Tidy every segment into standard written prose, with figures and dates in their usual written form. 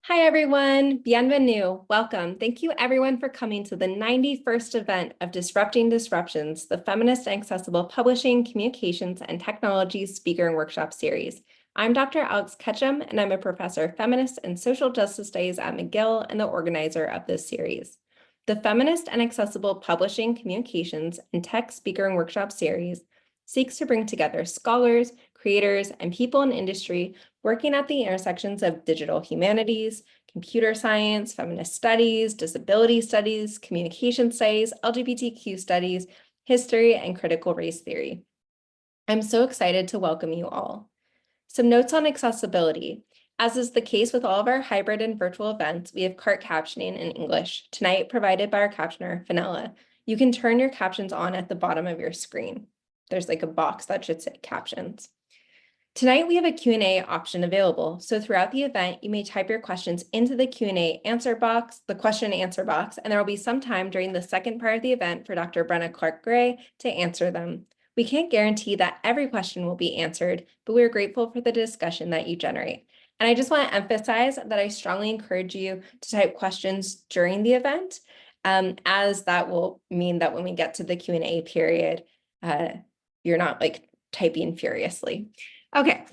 Hi, everyone. Bienvenue. Welcome. Thank you, everyone, for coming to the 91st event of Disrupting Disruptions, the Feminist and Accessible Publishing, Communications, and Technology Speaker and Workshop Series. I'm Dr. Alex Ketchum, and I'm a professor of feminist and social justice studies at McGill and the organizer of this series. The Feminist and Accessible Publishing, Communications, and Tech Speaker and Workshop Series seeks to bring together scholars, creators, and people in industry working at the intersections of digital humanities, computer science, feminist studies, disability studies, communication studies, LGBTQ studies, history, and critical race theory. I'm so excited to welcome you all. Some notes on accessibility. As is the case with all of our hybrid and virtual events, we have cart captioning in English, tonight provided by our captioner, Vanilla. You can turn your captions on at the bottom of your screen. There's like a box that should say captions. Tonight, we have a Q&A option available. So throughout the event, you may type your questions into the Q&A answer box, the question and answer box, and there will be some time during the second part of the event for Dr. Brenna Clarke to answer them. We can't guarantee that every question will be answered, but we're grateful for the discussion that you generate. And I just want to emphasize that I strongly encourage you to type questions during the event, as that will mean that when we get to the Q&A period, you're not like typing furiously. Okay,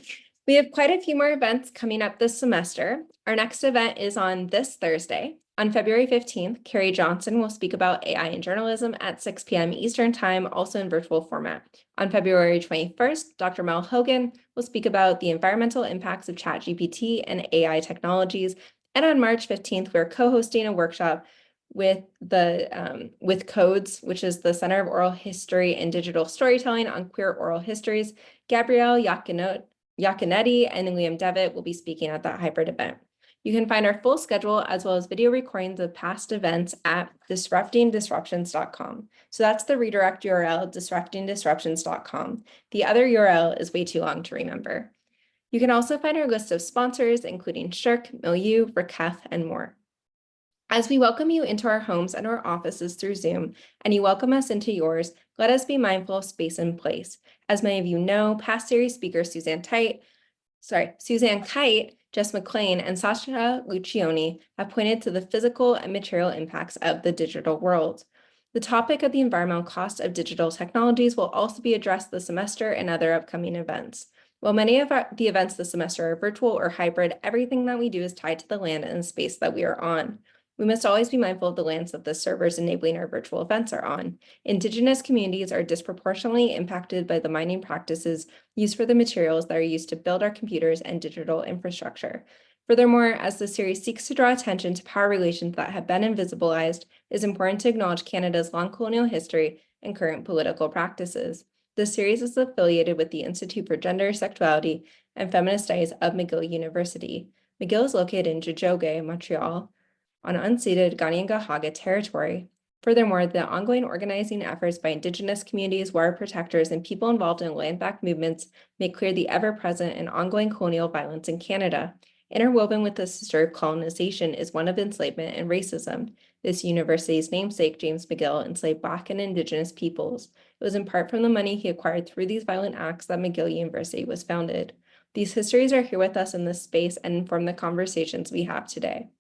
we have quite a few more events coming up this semester. Our next event is on this Thursday. On February 15th, Carrie Johnson will speak about AI in journalism at 6 p.m. Eastern Time, also in virtual format. On February 21st, Dr. Mel Hogan will speak about the environmental impacts of ChatGPT and AI technologies. And on March 15th, we're co-hosting a workshop with CODES, which is the Center of Oral History and Digital Storytelling on Queer Oral Histories. Gabrielle Iaconetti and Liam Devitt will be speaking at that hybrid event. You can find our full schedule as well as video recordings of past events at disruptingdisruptions.com. So that's the redirect URL, disruptingdisruptions.com. The other URL is way too long to remember. You can also find our list of sponsors, including Shirk, Milieu, Rakef, and more. As we welcome you into our homes and our offices through Zoom, and you welcome us into yours, let us be mindful of space and place. As many of you know, past series speakers Suzanne Kite, Jess McLean, and Sasha Lucioni have pointed to the physical and material impacts of the digital world. The topic of the environmental cost of digital technologies will also be addressed this semester and other upcoming events. While many of the events this semester are virtual or hybrid, everything that we do is tied to the land and the space that we are on. We must always be mindful of the lands that the servers enabling our virtual events are on. Indigenous communities are disproportionately impacted by the mining practices used for the materials that are used to build our computers and digital infrastructure. Furthermore, as the series seeks to draw attention to power relations that have been invisibilized, it is important to acknowledge Canada's long colonial history and current political practices. The series is affiliated with the Institute for Gender, Sexuality, and Feminist Studies of McGill University. McGill is located in Tiohtià:ke, Montreal, on unceded Kanien'kehá:ka territory. Furthermore, the ongoing organizing efforts by Indigenous communities, water protectors, and people involved in land-back movements make clear the ever-present and ongoing colonial violence in Canada. Interwoven with this history of colonization is one of enslavement and racism. This university's namesake, James McGill, enslaved Black and Indigenous peoples. It was in part from the money he acquired through these violent acts that McGill University was founded. These histories are here with us in this space and inform the conversations we have today.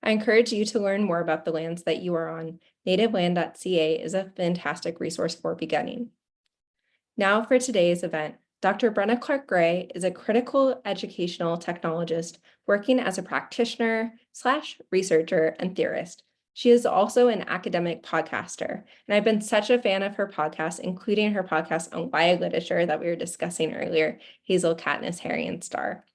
I encourage you to learn more about the lands that you are on. Nativeland.ca is a fantastic resource for beginning. Now for today's event. Dr. Brenna Clarke is a critical educational technologist working as a practitioner / researcher and theorist. She is also an academic podcaster, and I've been such a fan of her podcast, including her podcast on YA literature that we were discussing earlier, Hazel, Katniss, Harry, and Star.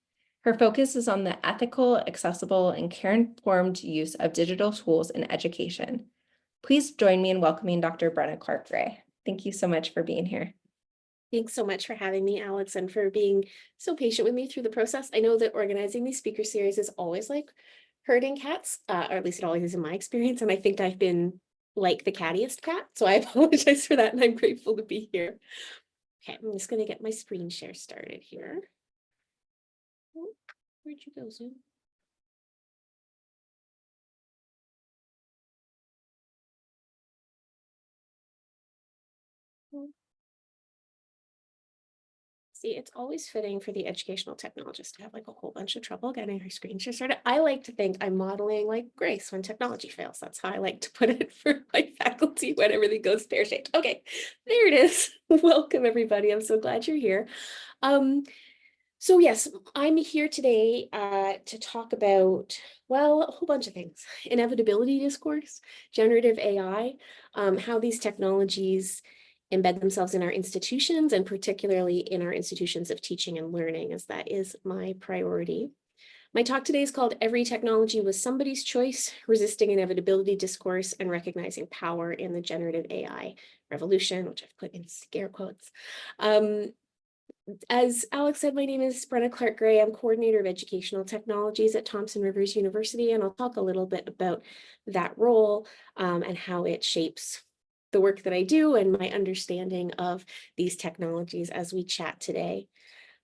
Her focus is on the ethical, accessible, and care-informed use of digital tools in education. Please join me in welcoming Dr. Brenna Clarke. Thank you so much for being here. Thanks so much for having me, Alex, and for being so patient with me through the process. I know that organizing these speaker series is always like herding cats, or at least it always is in my experience, and I think I've been like the cattiest cat, so I apologize for that, and I'm grateful to be here. Okay, I'm just going to get my screen share started here. Oh, where'd you go, Zoom? See, it's always fitting for the educational technologist to have like a whole bunch of trouble getting her screen share started. I like to think I'm modeling like grace when technology fails. That's how I like to put it for my faculty when everything goes pear-shaped. Okay, there it is. Welcome, everybody. I'm so glad you're here. So yes, I'm here today to talk about, well, a whole bunch of things. Inevitability discourse, generative AI, how these technologies embed themselves in our institutions, and particularly in our institutions of teaching and learning, as that is my priority. My talk today is called Every Technology Was Somebody's Choice, Resisting Inevitability Discourse and Recognizing Power in the Generative AI Revolution, which I've put in scare quotes. As Alex said, my name is Brenna Clarke. I'm coordinator of educational technologies at Thompson Rivers University, and I'll talk a little bit about that role and how it shapes the work that I do and my understanding of these technologies as we chat today.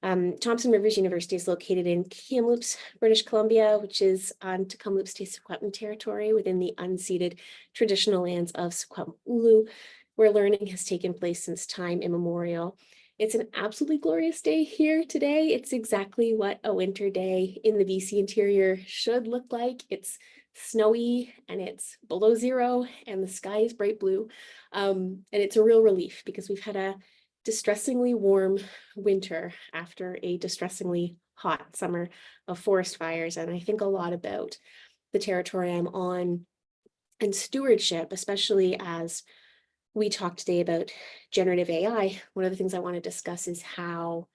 Thompson Rivers University is located in Kamloops, British Columbia, which is on Tecumloops Secwepemc territory within the unceded traditional lands of Secwepemc, where learning has taken place since time immemorial. It's an absolutely glorious day here today. It's exactly what a winter day in the BC interior should look like. It's snowy and it's below zero and the sky is bright blue. And it's a real relief because we've had a distressingly warm winter after a distressingly hot summer of forest fires. And I think a lot about the territory I'm on and stewardship, especially as we talked today about generative AI. One of the things I want to discuss is how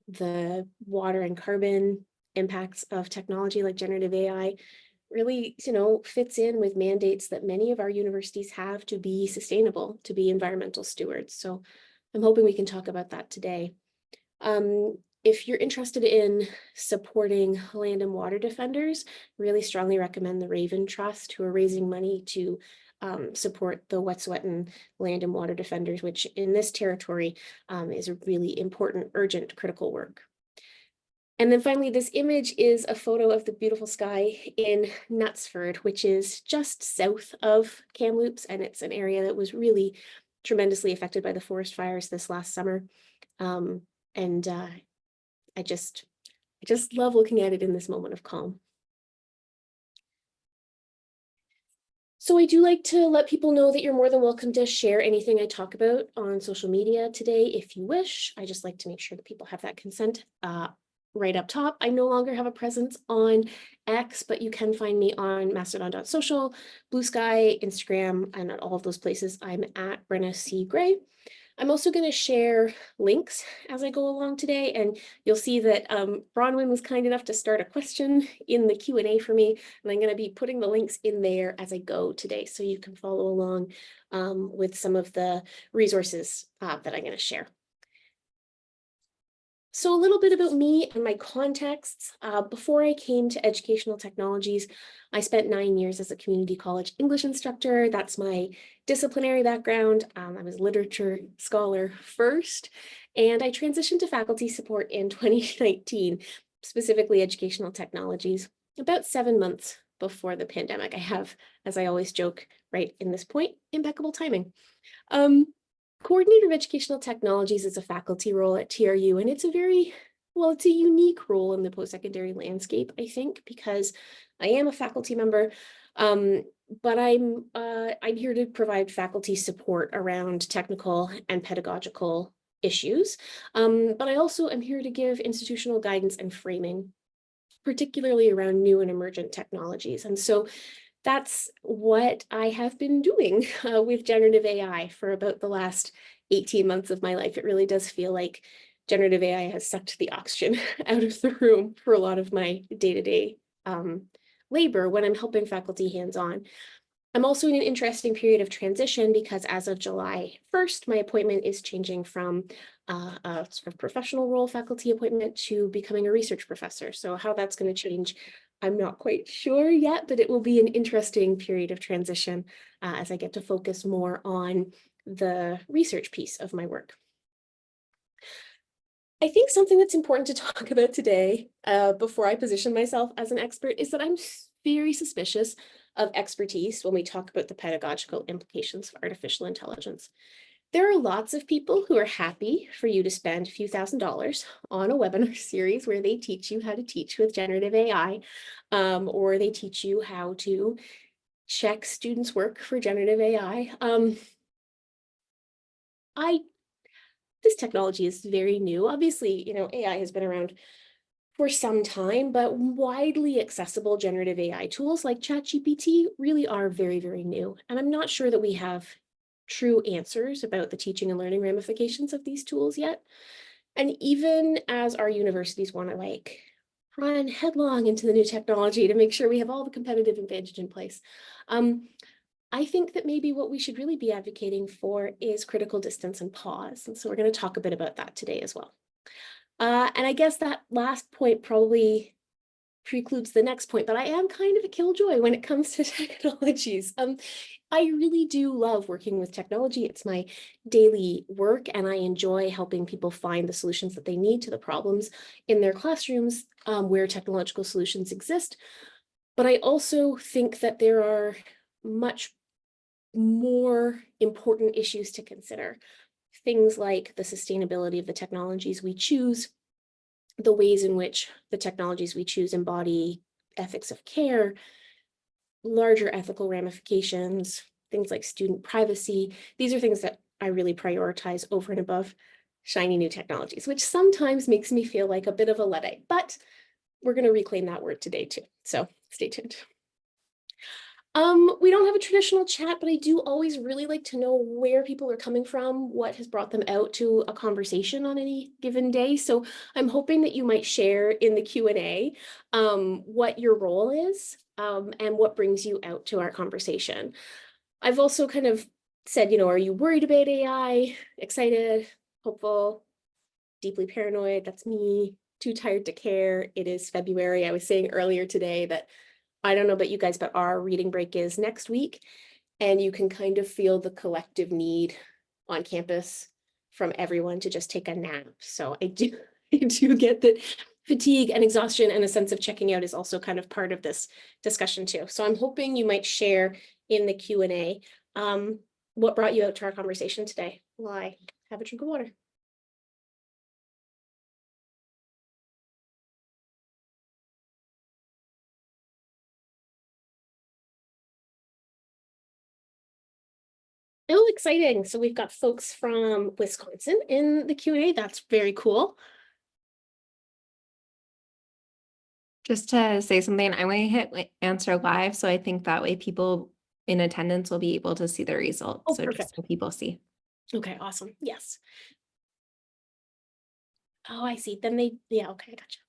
the water and carbon impacts of technology like generative AI really, fits in with mandates that many of our universities have to be sustainable, to be environmental stewards. So I'm hoping we can talk about that today. If you're interested in supporting land and water defenders, really strongly recommend the Raven Trust, who are raising money to support the Wet'suwet'en land and water defenders, which in this territory is a really important, urgent, critical work. And then finally, this image is a photo of the beautiful sky in Knutsford, which is just south of Kamloops, and it's an area that was really tremendously affected by the forest fires this last summer. I just love looking at it in this moment of calm. So I do like to let people know that you're more than welcome to share anything I talk about on social media today if you wish. I just like to make sure that people have that consent right up top. I no longer have a presence on X, but you can find me on mastodon.social, Blue Sky, Instagram, and at all of those places. I'm at Brenna C. Gray. I'm also going to share links as I go along today, and you'll see that Bronwyn was kind enough to start a question in the Q&A for me, and I'm going to be putting the links in there as I go today, so you can follow along with some of the resources that I'm going to share. So a little bit about me and my contexts. Before I came to educational technologies, I spent 9 years as a community college English instructor. That's my disciplinary background. I was literature scholar first, and I transitioned to faculty support in 2019, specifically educational technologies, about 7 months before the pandemic. I have, as I always joke, right in this point, impeccable timing. Coordinator of Educational Technologies is a faculty role at TRU, and it's a unique role in the post-secondary landscape, I think, because I am a faculty member, but I'm here to provide faculty support around technical and pedagogical issues, but I also am here to give institutional guidance and framing, particularly around new and emergent technologies. And so that's what I have been doing with generative AI for about the last 18 months of my life. It really does feel like generative AI has sucked the oxygen out of the room for a lot of my day-to-day labor when I'm helping faculty hands-on. I'm also in an interesting period of transition because as of July 1st, my appointment is changing from a sort of professional role faculty appointment to becoming a research professor. So how that's going to change, I'm not quite sure yet, but it will be an interesting period of transition as I get to focus more on the research piece of my work. I think something that's important to talk about today before I position myself as an expert is that I'm very suspicious of expertise when we talk about the pedagogical implications of artificial intelligence. There are lots of people who are happy for you to spend a few $1,000s on a webinar series where they teach you how to teach with generative AI, or they teach you how to check students' work for generative AI. This technology is very new. Obviously, AI has been around for some time, but widely accessible generative AI tools like ChatGPT really are very, very new. And I'm not sure that we have true answers about the teaching and learning ramifications of these tools yet. And even as our universities want to run headlong into the new technology to make sure we have all the competitive advantage in place, I think that maybe what we should really be advocating for is critical distance and pause. And so we're going to talk a bit about that today as well. And I guess that last point probably precludes the next point, but I am kind of a killjoy when it comes to technologies. I really do love working with technology. It's my daily work, and I enjoy helping people find the solutions that they need to the problems in their classrooms where technological solutions exist. But I also think that there are much more important issues to consider. Things like the sustainability of the technologies we choose, the ways in which the technologies we choose embody ethics of care, larger ethical ramifications, things like student privacy. These are things that I really prioritize over and above shiny new technologies, which sometimes makes me feel like a bit of a Luddite, but we're going to reclaim that word today too. So stay tuned. We don't have a traditional chat, but I do always really like to know where people are coming from, what has brought them out to a conversation on any given day. So I'm hoping that you might share in the Q&A what your role is and what brings you out to our conversation. I've also kind of said, are you worried about AI? Excited, hopeful, deeply paranoid? That's me. Too tired to care. It is February. I was saying earlier today that I don't know about you guys, but our reading break is next week, and you can kind of feel the collective need on campus from everyone to just take a nap. So I do get that fatigue and exhaustion and a sense of checking out is also kind of part of this discussion too. So I'm hoping you might share in the Q&A what brought you out to our conversation today while I have a drink of water. Oh, exciting. So we've got folks from Wisconsin in the Q&A. That's very cool. Just to say something, I'm going to hit answer live. So I think that way people in attendance will be able to see the results. Oh, so perfect. just so people see. Okay, awesome. Yes. Oh, I see. Then yeah, okay, I gotcha.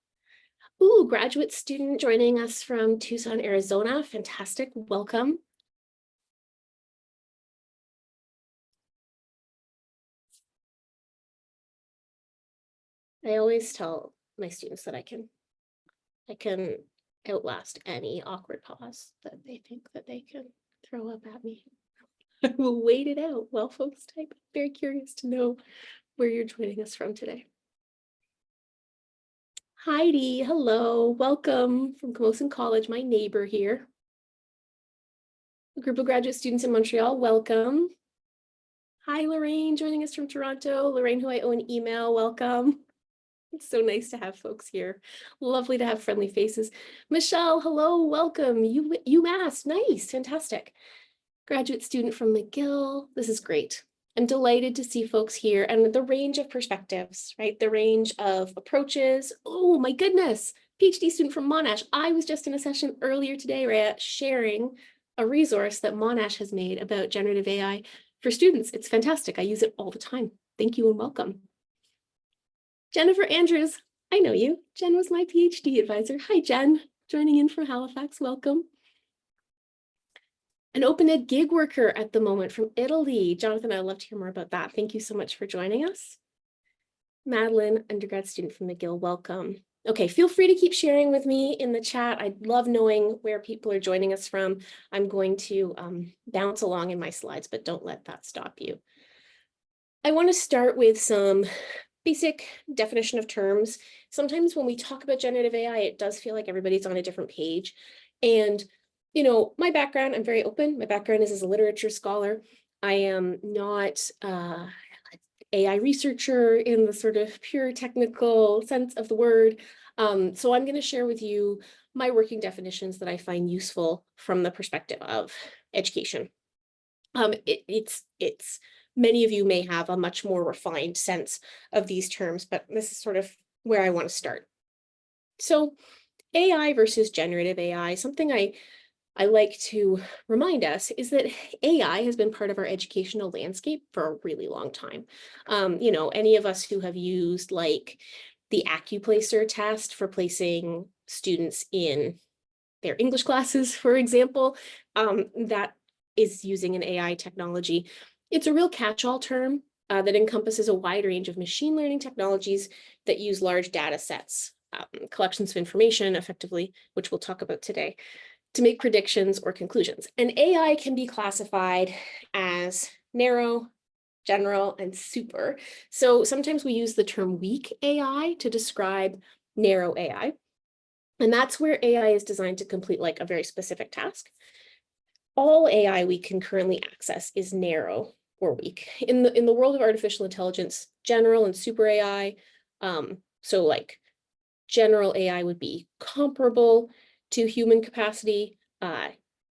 Ooh, graduate student joining us from Tucson, Arizona. Fantastic. Welcome. I always tell my students that I can outlast any awkward pause that they think that they can throw up at me. I will wait it out while folks type. I'm very curious to know where you're joining us from today. Heidi, hello, welcome from Camosun College, my neighbor here. A group of graduate students in Montreal, welcome. Hi, Lorraine, joining us from Toronto. Lorraine, who I owe an email, welcome. It's so nice to have folks here. Lovely to have friendly faces. Michelle, hello, welcome. UMass, nice, fantastic. Graduate student from McGill, this is great. I'm delighted to see folks here and the range of perspectives, right? The range of approaches. Oh my goodness, PhD student from Monash. I was just in a session earlier today, Rhea, sharing a resource that Monash has made about generative AI for students. It's fantastic. I use it all the time. Thank you and welcome. Jennifer Andrews, I know you. Jen was my PhD advisor. Hi, Jen, joining in from Halifax, welcome. An open ed gig worker at the moment from Italy. Jonathan, I'd love to hear more about that. Thank you so much for joining us. Madeline, undergrad student from McGill, welcome. Okay, feel free to keep sharing with me in the chat. I'd love knowing where people are joining us from. I'm going to bounce along in my slides, but don't let that stop you. I want to start with some basic definition of terms. Sometimes when we talk about generative AI, it does feel like everybody's on a different page. And my background, I'm very open. My background is as a literature scholar. I am not an AI researcher in the sort of pure technical sense of the word. So I'm going to share with you my working definitions that I find useful from the perspective of education. It's many of you may have a much more refined sense of these terms, but this is sort of where I want to start. So AI versus generative AI, something I like to remind us is that AI has been part of our educational landscape for a really long time. Any of us who have used like the AccuPlacer test for placing students in their English classes, for example, that is using an AI technology. It's a real catch-all term that encompasses a wide range of machine learning technologies that use large data sets, collections of information effectively, which we'll talk about today, to make predictions or conclusions. And AI can be classified as narrow, general, and super. So sometimes we use the term weak AI to describe narrow AI. And that's where AI is designed to complete like a very specific task. All AI we can currently access is narrow or weak. In the world of artificial intelligence, general and super AI, so like general AI would be comparable to human capacity.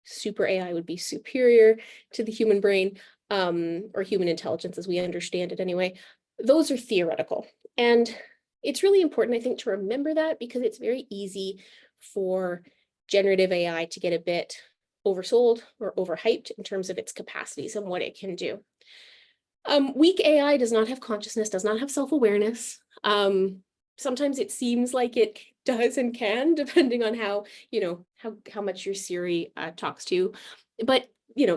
Super AI would be superior to the human brain, or human intelligence as we understand it anyway. Those are theoretical. And it's really important, I think, to remember that because it's very easy for generative AI to get a bit oversold or overhyped in terms of its capacities and what it can do. Weak AI does not have consciousness, does not have self-awareness. Sometimes it seems like it does and can, depending on how much your Siri talks to you. But,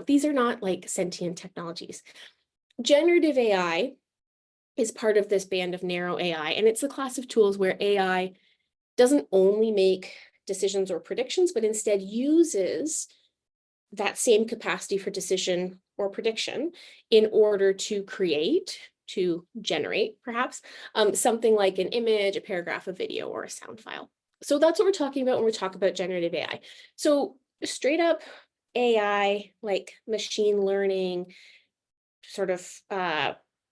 these are not like sentient technologies. Generative AI is part of this band of narrow AI, and it's the class of tools where AI doesn't only make decisions or predictions, but instead uses that same capacity for decision or prediction in order to generate, perhaps, something like an image, a paragraph, a video, or a sound file. So that's what we're talking about when we talk about generative AI. So straight up AI, like machine learning, sort of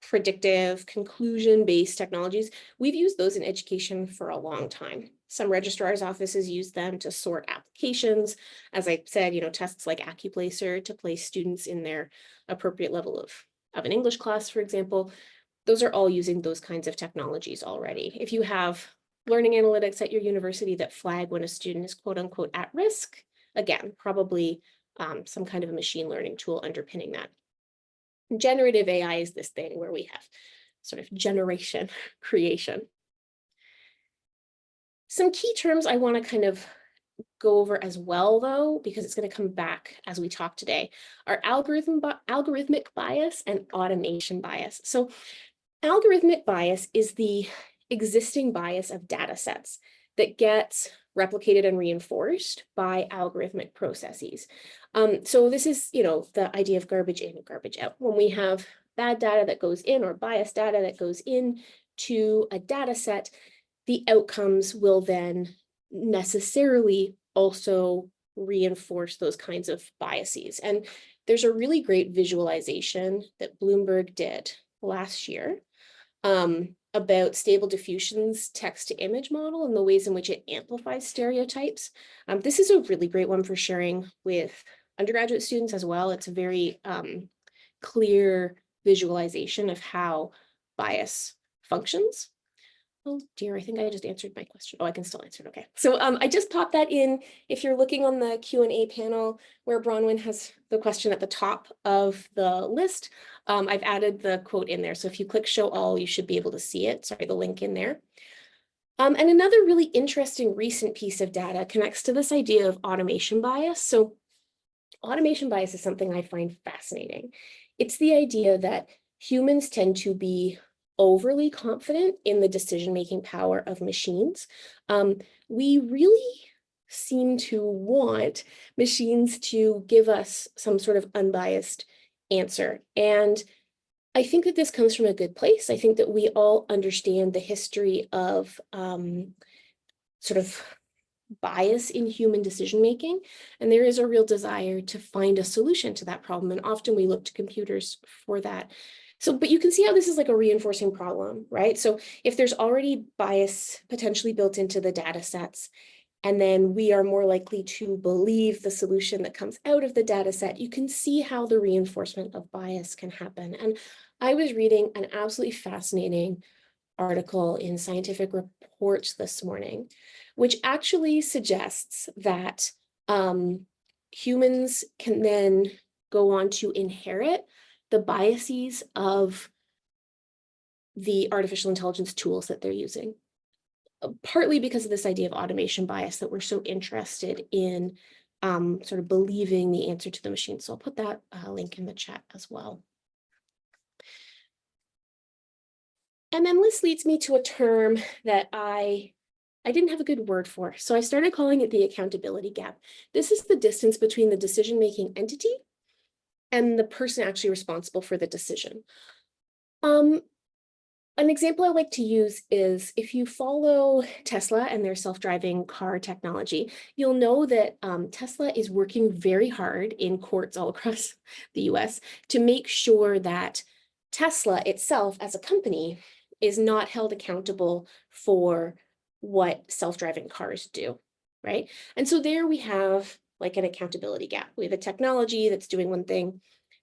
predictive, conclusion-based technologies, we've used those in education for a long time. Some registrars' offices use them to sort applications. As I said, tests like AccuPlacer to place students in their appropriate level of an English class, for example. Those are all using those kinds of technologies already. If you have learning analytics at your university that flag when a student is quote unquote at risk, again, probably some kind of a machine learning tool underpinning that. Generative AI is this thing where we have sort of generation, creation. Some key terms I want to kind of go over as well, though, because it's going to come back as we talk today, are algorithmic bias and automation bias. So algorithmic bias is the existing bias of data sets that gets replicated and reinforced by algorithmic processes. So this is, the idea of garbage in, garbage out. When we have bad data that goes in or biased data that goes in to a data set, the outcomes will then necessarily also reinforce those kinds of biases. And there's a really great visualization that Bloomberg did last year about Stable Diffusion's text-to-image model and the ways in which it amplifies stereotypes. This is a really great one for sharing with undergraduate students as well. It's a very clear visualization of how bias functions. Oh dear, I think I just answered my question. Oh, I can still answer it. Okay. So I just popped that in. If you're looking on the Q&A panel where Bronwyn has the question at the top of the list, I've added the quote in there. So if you click show all, you should be able to see it. Sorry, the link in there. And another really interesting recent piece of data connects to this idea of automation bias. So automation bias is something I find fascinating. It's the idea that humans tend to be overly confident in the decision-making power of machines. We really seem to want machines to give us some sort of unbiased answer. And I think that this comes from a good place. I think that we all understand the history of sort of bias in human decision-making, and there is a real desire to find a solution to that problem, and often we look to computers for that. So, but you can see how this is like a reinforcing problem, right? So if there's already bias potentially built into the data sets, and then we are more likely to believe the solution that comes out of the data set, you can see how the reinforcement of bias can happen. And I was reading an absolutely fascinating article in Scientific Reports this morning, which actually suggests that humans can then go on to inherit the biases of the artificial intelligence tools that they're using. Partly because of this idea of automation bias that we're so interested in sort of believing the answer to the machine. So I'll put that link in the chat as well. And then this leads me to a term that I didn't have a good word for. So I started calling it the accountability gap. This is the distance between the decision-making entity and the person actually responsible for the decision. An example I like to use is if you follow Tesla and their self-driving car technology, you'll know that Tesla is working very hard in courts all across the US to make sure that Tesla itself as a company is not held accountable for what self-driving cars do, right? And so there we have like an accountability gap. We have a technology that's doing one thing,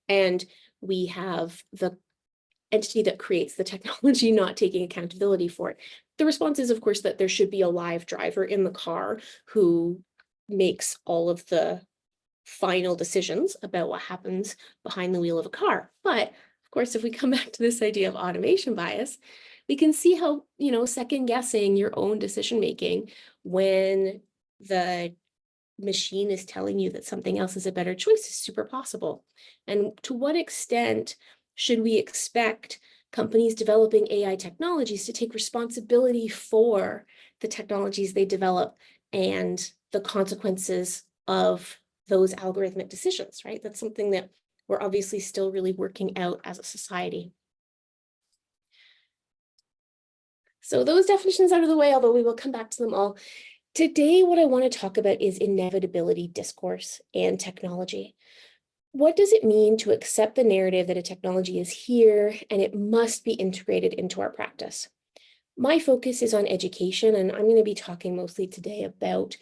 and we have the entity that creates the technology not taking accountability for it. The response is, of course, that there should be a live driver in the car who makes all of the final decisions about what happens behind the wheel of a car. But of course, if we come back to this idea of automation bias, we can see how, second guessing your own decision making when the machine is telling you that something else is a better choice is super possible. And to what extent should we expect companies developing AI technologies to take responsibility for the technologies they develop and the consequences of those algorithmic decisions, right? That's something that we're obviously still really working out as a society. So those definitions out of the way, although we will come back to them all. Today, what I want to talk about is inevitability discourse and technology. What does it mean to accept the narrative that a technology is here and it must be integrated into our practice? My focus is on education, and I'm going to be talking mostly today about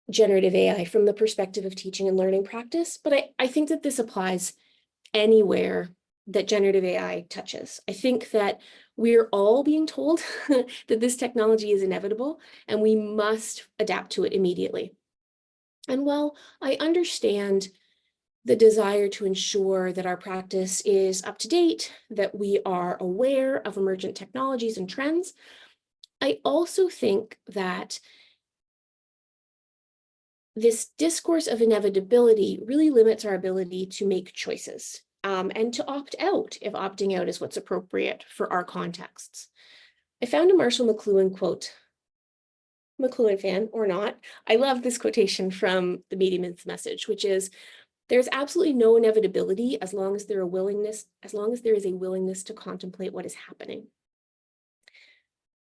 generative AI from the perspective of teaching and learning practice, but I think that this applies anywhere that generative AI touches. I think that we're all being told that this technology is inevitable and we must adapt to it immediately. And while I understand the desire to ensure that our practice is up to date, that we are aware of emergent technologies and trends, I also think that this discourse of inevitability really limits our ability to make choices and to opt out if opting out is what's appropriate for our contexts. I found a Marshall McLuhan quote. McLuhan fan or not, I love this quotation from the Medium's message, which is, "There's absolutely no inevitability as long as there is a willingness to contemplate what is happening."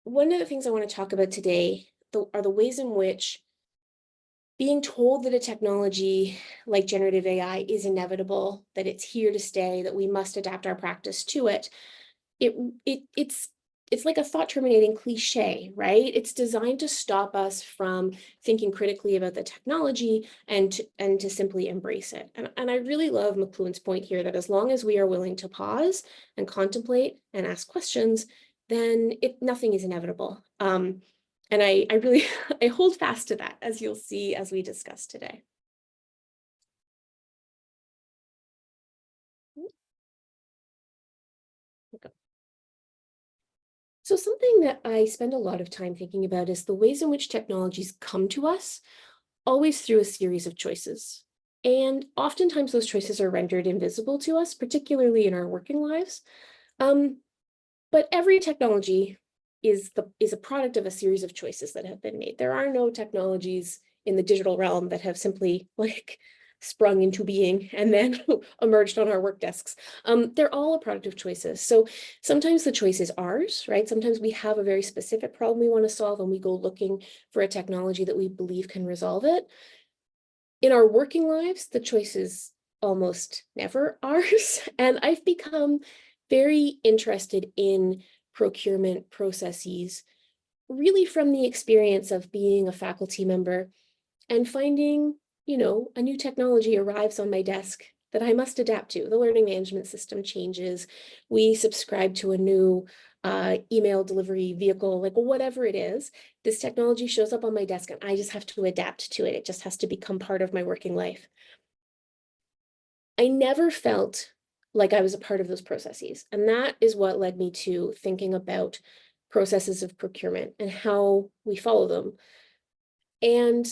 One of the things I want to talk about today are the ways in which being told that a technology like generative AI is inevitable, that it's here to stay, that we must adapt our practice to it, it's like a thought-terminating cliche, right? It's designed to stop us from thinking critically about the technology and to simply embrace it. And I really love McLuhan's point here that as long as we are willing to pause and contemplate and ask questions, then nothing is inevitable. And I really, I hold fast to that, as you'll see as we discuss today. Okay. So something that I spend a lot of time thinking about is the ways in which technologies come to us, always through a series of choices. And oftentimes those choices are rendered invisible to us, particularly in our working lives. But every technology is a product of a series of choices that have been made. There are no technologies in the digital realm that have simply sprung into being and then emerged on our work desks. They're all a product of choices. So sometimes the choice is ours, right? Sometimes we have a very specific problem we want to solve and we go looking for a technology that we believe can resolve it. In our working lives, the choice is almost never ours. And I've become very interested in procurement processes, really from the experience of being a faculty member and finding, a new technology arrives on my desk that I must adapt to. The learning management system changes. We subscribe to a new email delivery vehicle, like whatever it is. This technology shows up on my desk and I just have to adapt to it. It just has to become part of my working life. I never felt like I was a part of those processes. And that is what led me to thinking about processes of procurement and how we follow them. And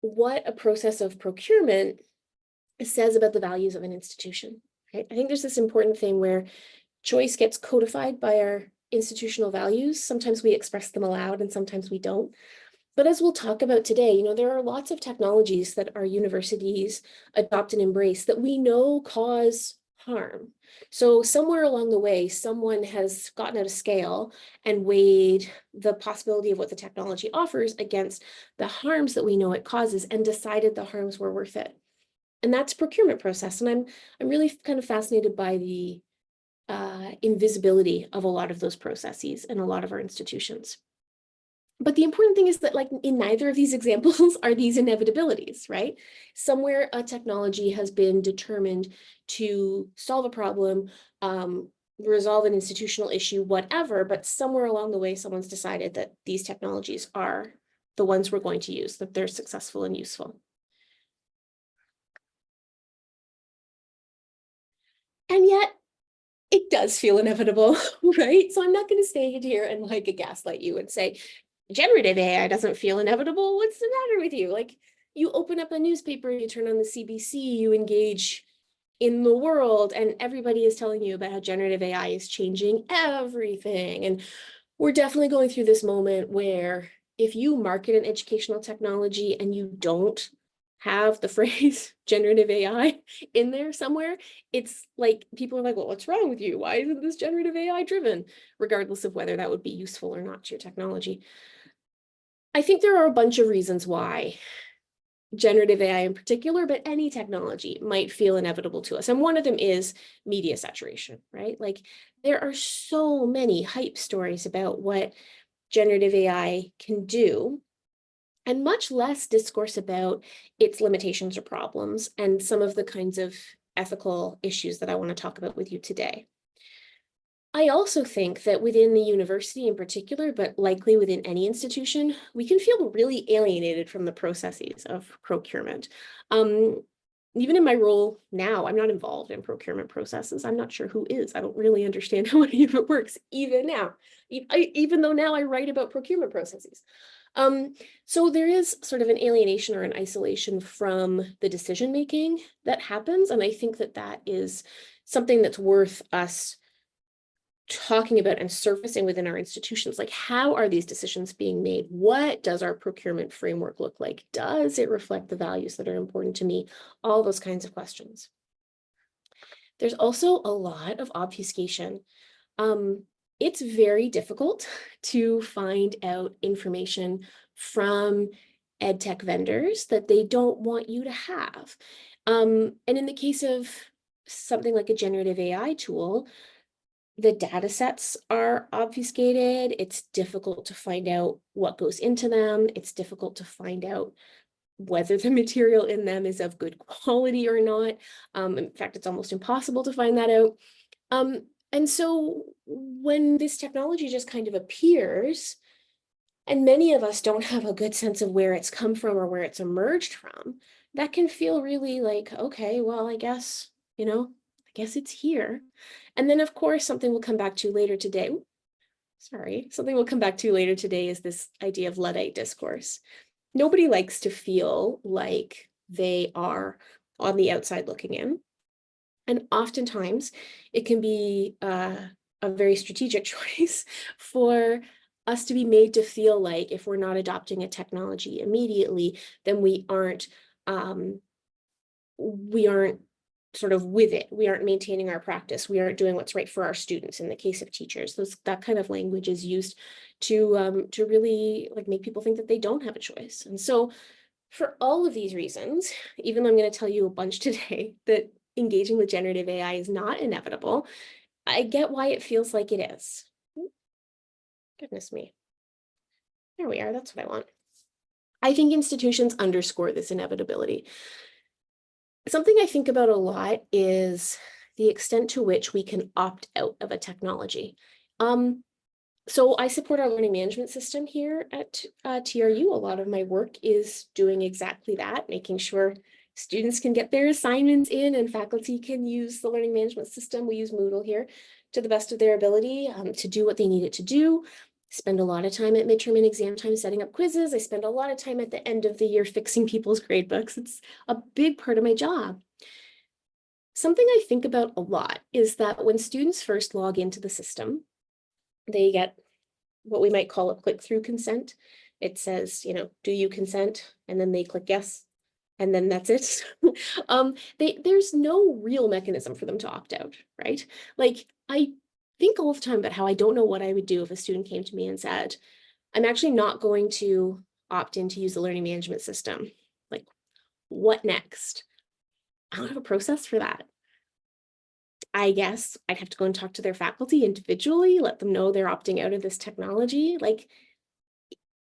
what a process of procurement says about the values of an institution, right? I think there's this important thing where choice gets codified by our institutional values. Sometimes we express them aloud and sometimes we don't. But as we'll talk about today, there are lots of technologies that our universities adopt and embrace that we know cause harm. So somewhere along the way, someone has gotten out of scale and weighed the possibility of what the technology offers against the harms that we know it causes and decided the harms were worth it. And that's procurement process. And I'm really kind of fascinated by the invisibility of a lot of those processes in a lot of our institutions. But the important thing is that, like, in neither of these examples are these inevitabilities, right? Somewhere a technology has been determined to solve a problem, resolve an institutional issue, whatever, but somewhere along the way, someone's decided that these technologies are the ones we're going to use, that they're successful and useful. And yet, it does feel inevitable, right? So I'm not going to stay here and like gaslight you and say, generative AI doesn't feel inevitable. What's the matter with you? Like, you open up a newspaper, you turn on the CBC, you engage in the world, and everybody is telling you about how generative AI is changing everything. And we're definitely going through this moment where if you market an educational technology and you don't have the phrase generative AI in there somewhere, it's like people are like, well, what's wrong with you? Why isn't this generative AI driven? Regardless of whether that would be useful or not to your technology. I think there are a bunch of reasons why generative AI in particular, but any technology might feel inevitable to us. And one of them is media saturation, right? Like, there are so many hype stories about what generative AI can do, and much less discourse about its limitations or problems and some of the kinds of ethical issues that I want to talk about with you today. I also think that within the university in particular, but likely within any institution, we can feel really alienated from the processes of procurement. Even in my role now, I'm not involved in procurement processes. I'm not sure who is. I don't really understand how any of it works, even now, even though now I write about procurement processes. So there is sort of an alienation or an isolation from the decision-making that happens. And I think that that is something that's worth us talking about and surfacing within our institutions. Like, how are these decisions being made? What does our procurement framework look like? Does it reflect the values that are important to me? All those kinds of questions. There's also a lot of obfuscation. It's very difficult to find out information from ed tech vendors that they don't want you to have. And in the case of something like a generative AI tool, the data sets are obfuscated. It's difficult to find out what goes into them. It's difficult to find out whether the material in them is of good quality or not. In fact, it's almost impossible to find that out. And so when this technology just kind of appears, and many of us don't have a good sense of where it's come from or where it's emerged from, that can feel really like, okay, well, I guess it's here. And then, of course, something we'll come back to later today. Something we'll come back to later today is this idea of Luddite discourse. Nobody likes to feel like they are on the outside looking in. And oftentimes it can be a very strategic choice for us to be made to feel like if we're not adopting a technology immediately, then we aren't we aren't sort of with it. We aren't maintaining our practice. We aren't doing what's right for our students. In the case of teachers, that kind of language is used to really like make people think that they don't have a choice. And so for all of these reasons, even though I'm going to tell you a bunch today that engaging with generative AI is not inevitable, I get why it feels like it is. Goodness me. There we are. That's what I want. I think institutions underscore this inevitability. Something I think about a lot is the extent to which we can opt out of a technology. So I support our learning management system here at TRU. A lot of my work is doing exactly that, making sure students can get their assignments in and faculty can use the learning management system. We use Moodle here to the best of their ability to do what they need it to do. Spend a lot of time at midterm and exam time setting up quizzes. I spend a lot of time at the end of the year fixing people's grade books. It's a big part of my job. Something I think about a lot is that when students first log into the system, they get what we might call a click-through consent. It says, do you consent? And then they click yes, and then that's it. There's no real mechanism for them to opt out, right? Like, I think all the time about how I don't know what I would do if a student came to me and said, I'm actually not going to opt in to use the learning management system. Like, what next? I don't have a process for that. I guess I'd have to go and talk to their faculty individually, let them know they're opting out of this technology. Like,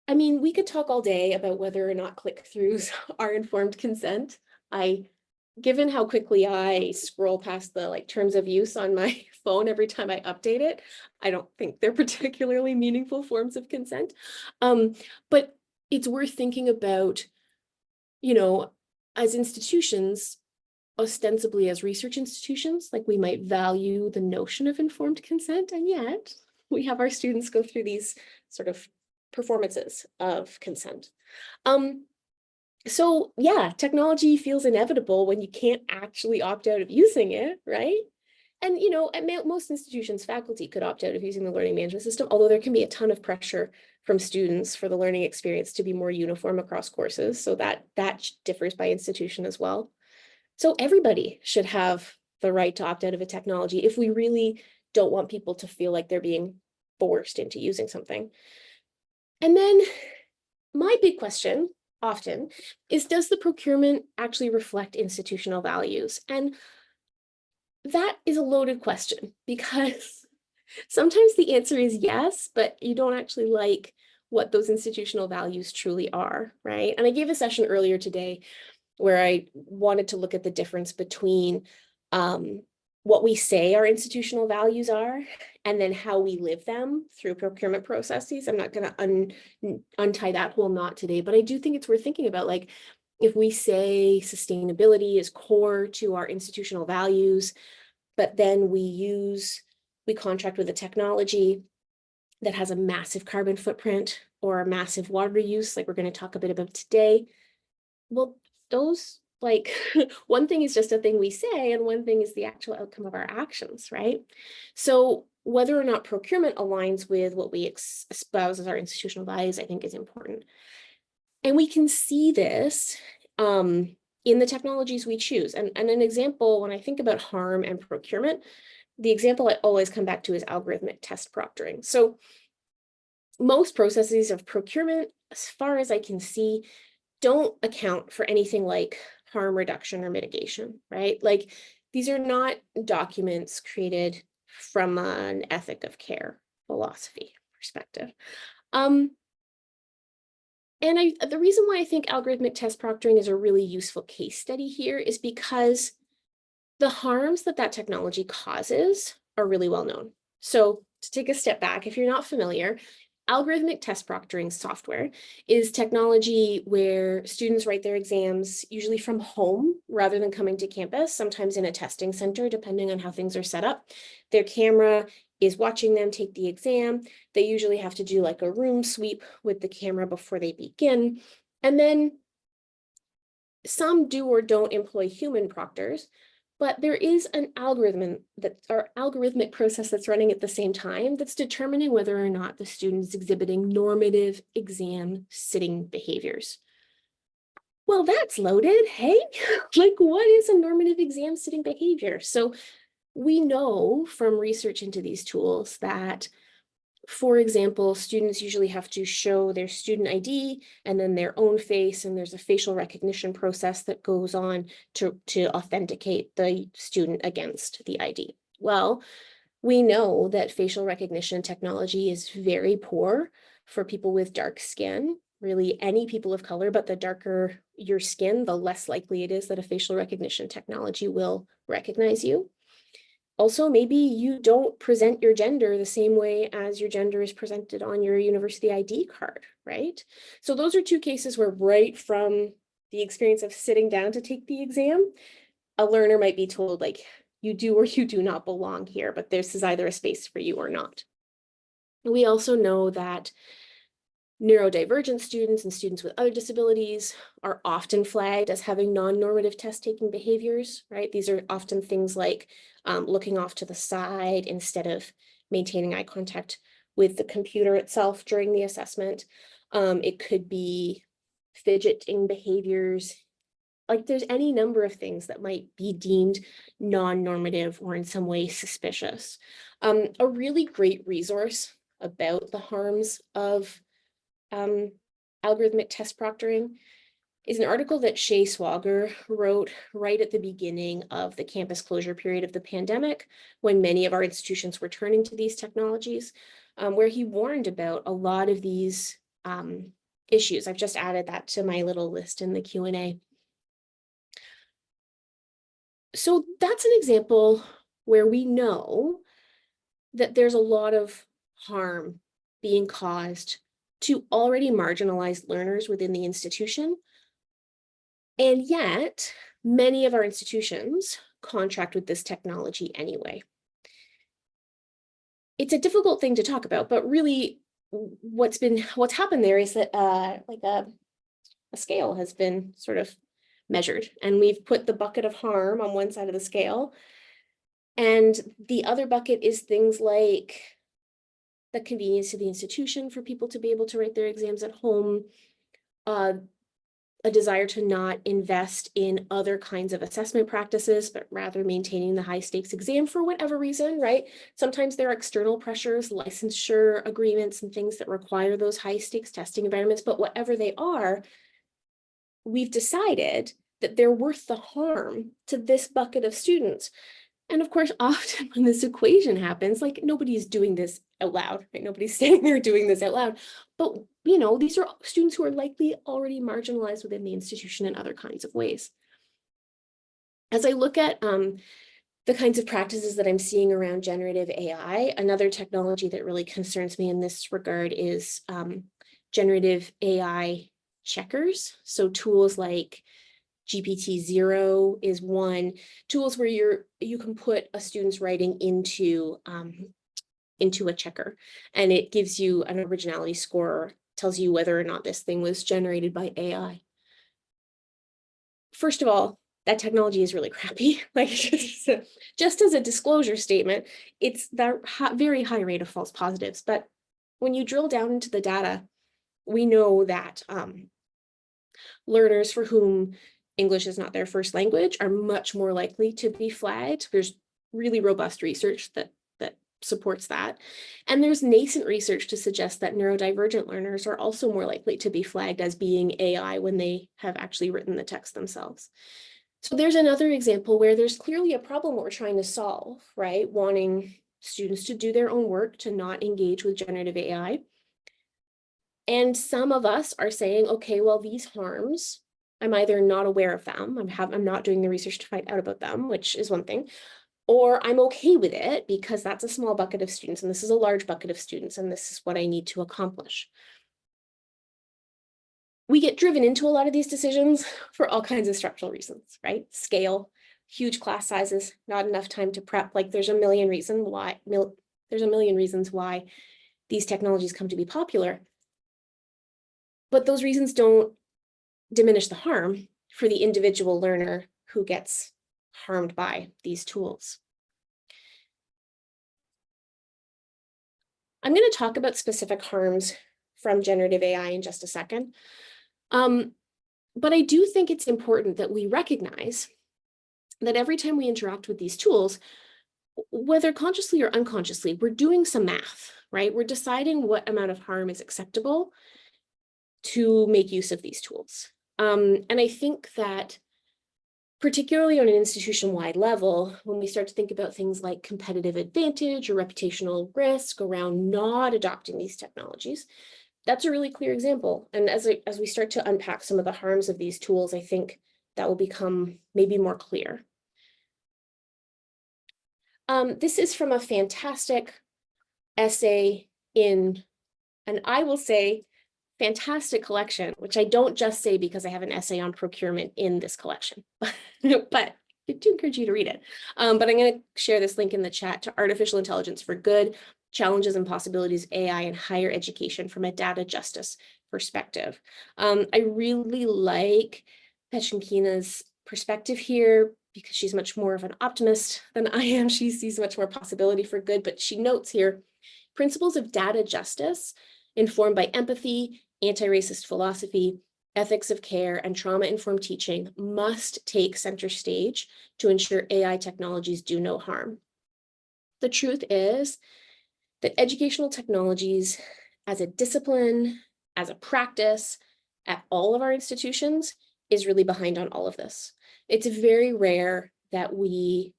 I mean, we could talk all day about whether or not click-throughs are informed consent. Given how quickly I scroll past the terms of use on my phone every time I update it, I don't think they're particularly meaningful forms of consent. But it's worth thinking about, as institutions, ostensibly as research institutions, like we might value the notion of informed consent, and yet we have our students go through these sort of performances of consent. So yeah, technology feels inevitable when you can't actually opt out of using it, right? And at most institutions, faculty could opt out of using the learning management system, although there can be a ton of pressure from students for the learning experience to be more uniform across courses. So that differs by institution as well. So everybody should have the right to opt out of a technology if we really don't want people to feel like they're being forced into using something. And then my big question often is, does the procurement actually reflect institutional values? And that is a loaded question because sometimes the answer is yes, but you don't actually like what those institutional values truly are, right? And I gave a session earlier today where I wanted to look at the difference between what we say our institutional values are and then how we live them through procurement processes. I'm not going to untie that whole knot today, but I do think it's worth thinking about, like, if we say sustainability is core to our institutional values, but then we contract with a technology that has a massive carbon footprint or a massive water use, like we're going to talk a bit about today. Well, those, one thing is just a thing we say, and one thing is the actual outcome of our actions, right? So whether or not procurement aligns with what we espouse as our institutional values, I think is important. And we can see this in the technologies we choose. And an example, when I think about harm and procurement, the example I always come back to is algorithmic test proctoring. So most processes of procurement, as far as I can see, don't account for anything like harm reduction or mitigation, right? Like, these are not documents created from an ethic of care philosophy perspective. And the reason why I think algorithmic test proctoring is a really useful case study here is because the harms that technology causes are really well known. So to take a step back, if you're not familiar, algorithmic test proctoring software is technology where students write their exams usually from home rather than coming to campus, sometimes in a testing center, depending on how things are set up. Their camera is watching them take the exam. They usually have to do like a room sweep with the camera before they begin. And then some do or don't employ human proctors, but there is an algorithmic process that's running at the same time that's determining whether or not the student is exhibiting normative exam sitting behaviors. Well, that's loaded, hey? Like, what is a normative exam sitting behavior? So we know from research into these tools that, for example, students usually have to show their student ID and then their own face, and there's a facial recognition process that goes on to authenticate the student against the ID. Well, we know that facial recognition technology is very poor for people with dark skin, really any people of color, but the darker your skin, the less likely it is that a facial recognition technology will recognize you. Also, maybe you don't present your gender the same way as your gender is presented on your university ID card, right? So those are two cases where right from the experience of sitting down to take the exam, a learner might be told, like, you do or you do not belong here, but this is either a space for you or not. We also know that neurodivergent students and students with other disabilities are often flagged as having non-normative test-taking behaviors, right? These are often things like looking off to the side instead of maintaining eye contact with the computer itself during the assessment. It could be fidgeting behaviors. Like, there's any number of things that might be deemed non-normative or in some way suspicious. A really great resource about the harms of algorithmic test proctoring is an article that Shay Swager wrote right at the beginning of the campus closure period of the pandemic, when many of our institutions were turning to these technologies, where he warned about a lot of these issues. I've just added that to my little list in the Q&A. So that's an example where we know that there's a lot of harm being caused to already marginalized learners within the institution. And yet, many of our institutions contract with this technology anyway. It's a difficult thing to talk about, but really what's happened there is that like a scale has been sort of measured, and we've put the bucket of harm on one side of the scale. And the other bucket is things like the convenience to the institution for people to be able to write their exams at home, a desire to not invest in other kinds of assessment practices, but rather maintaining the high stakes exam for whatever reason, right? Sometimes there are external pressures, licensure agreements, and things that require those high stakes testing environments, but whatever they are, we've decided that they're worth the harm to this bucket of students. And of course, often when this equation happens, like, nobody's doing this out loud, right? Nobody's standing there doing this out loud. But, you know, these are students who are likely already marginalized within the institution in other kinds of ways. As I look at the kinds of practices that I'm seeing around generative AI, another technology that really concerns me in this regard is generative AI checkers. So tools like GPT-0 is one. Tools where you can put a student's writing into a checker, and it gives you an originality score, tells you whether or not this thing was generated by AI. First of all, that technology is really crappy. Like, just as a disclosure statement, it's that very high rate of false positives. But when you drill down into the data, we know that learners for whom English is not their first language are much more likely to be flagged. There's really robust research that supports that. And there's nascent research to suggest that neurodivergent learners are also more likely to be flagged as being AI when they have actually written the text themselves. So there's another example where there's clearly a problem we're trying to solve, right? Wanting students to do their own work, to not engage with generative AI. And some of us are saying, okay, well, these harms, I'm either not aware of them, I'm not doing the research to find out about them, which is one thing, or I'm okay with it because that's a small bucket of students and this is a large bucket of students and this is what I need to accomplish. We get driven into a lot of these decisions for all kinds of structural reasons, right? Scale, huge class sizes, not enough time to prep. Like, there's a million reasons why these technologies come to be popular. But those reasons don't diminish the harm for the individual learner who gets harmed by these tools. I'm going to talk about specific harms from generative AI in just a second. But I do think it's important that we recognize that every time we interact with these tools, whether consciously or unconsciously, we're doing some math, right? We're deciding what amount of harm is acceptable to make use of these tools. And I think that particularly on an institution-wide level, when we start to think about things like competitive advantage or reputational risk around not adopting these technologies, that's a really clear example. And as we start to unpack some of the harms of these tools, I think that will become maybe more clear. This is from a fantastic essay in, and I will say, fantastic collection, which I don't just say because I have an essay on procurement in this collection, but I do encourage you to read it. But I'm going to share this link in the chat to Artificial Intelligence for Good, Challenges and Possibilities of AI in Higher Education from a Data Justice Perspective. I really like Pechenkina's perspective here because she's much more of an optimist than I am. She sees much more possibility for good, but she notes here, principles of data justice informed by empathy, anti-racist philosophy, ethics of care, and trauma-informed teaching must take center stage to ensure AI technologies do no harm. The truth is that educational technologies as a discipline, as a practice, at all of our institutions is really behind on all of this. It's very rare that we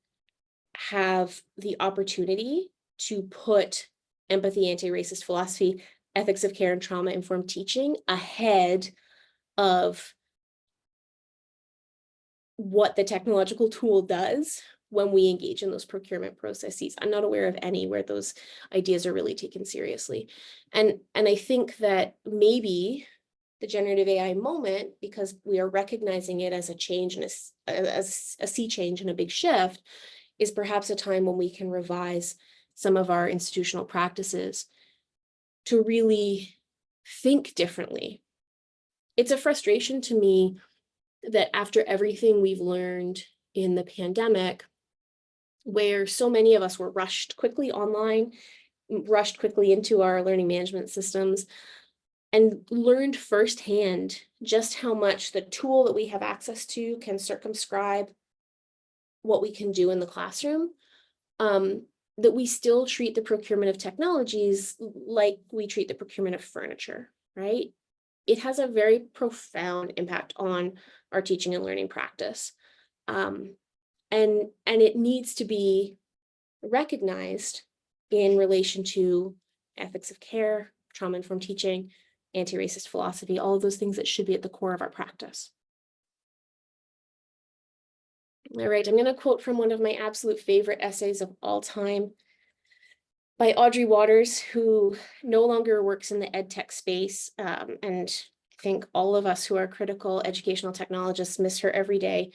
have the opportunity to put empathy, anti-racist philosophy, ethics of care, and trauma-informed teaching ahead of what the technological tool does when we engage in those procurement processes. I'm not aware of any where those ideas are really taken seriously. And I think that maybe the generative AI moment, because we are recognizing it as a change and as a sea change and a big shift, is perhaps a time when we can revise some of our institutional practices to really think differently. It's a frustration to me that after everything we've learned in the pandemic, where so many of us were rushed quickly online, rushed quickly into our learning management systems, and learned firsthand just how much the tool that we have access to can circumscribe what we can do in the classroom, that we still treat the procurement of technologies like we treat the procurement of furniture, right? It has a very profound impact on our teaching and learning practice. And it needs to be recognized in relation to ethics of care, trauma-informed teaching, anti-racist philosophy, all of those things that should be at the core of our practice. All right, I'm going to quote from one of my absolute favorite essays of all time by Audrey Waters, who no longer works in the ed tech space. And I think all of us who are critical educational technologists miss her every day.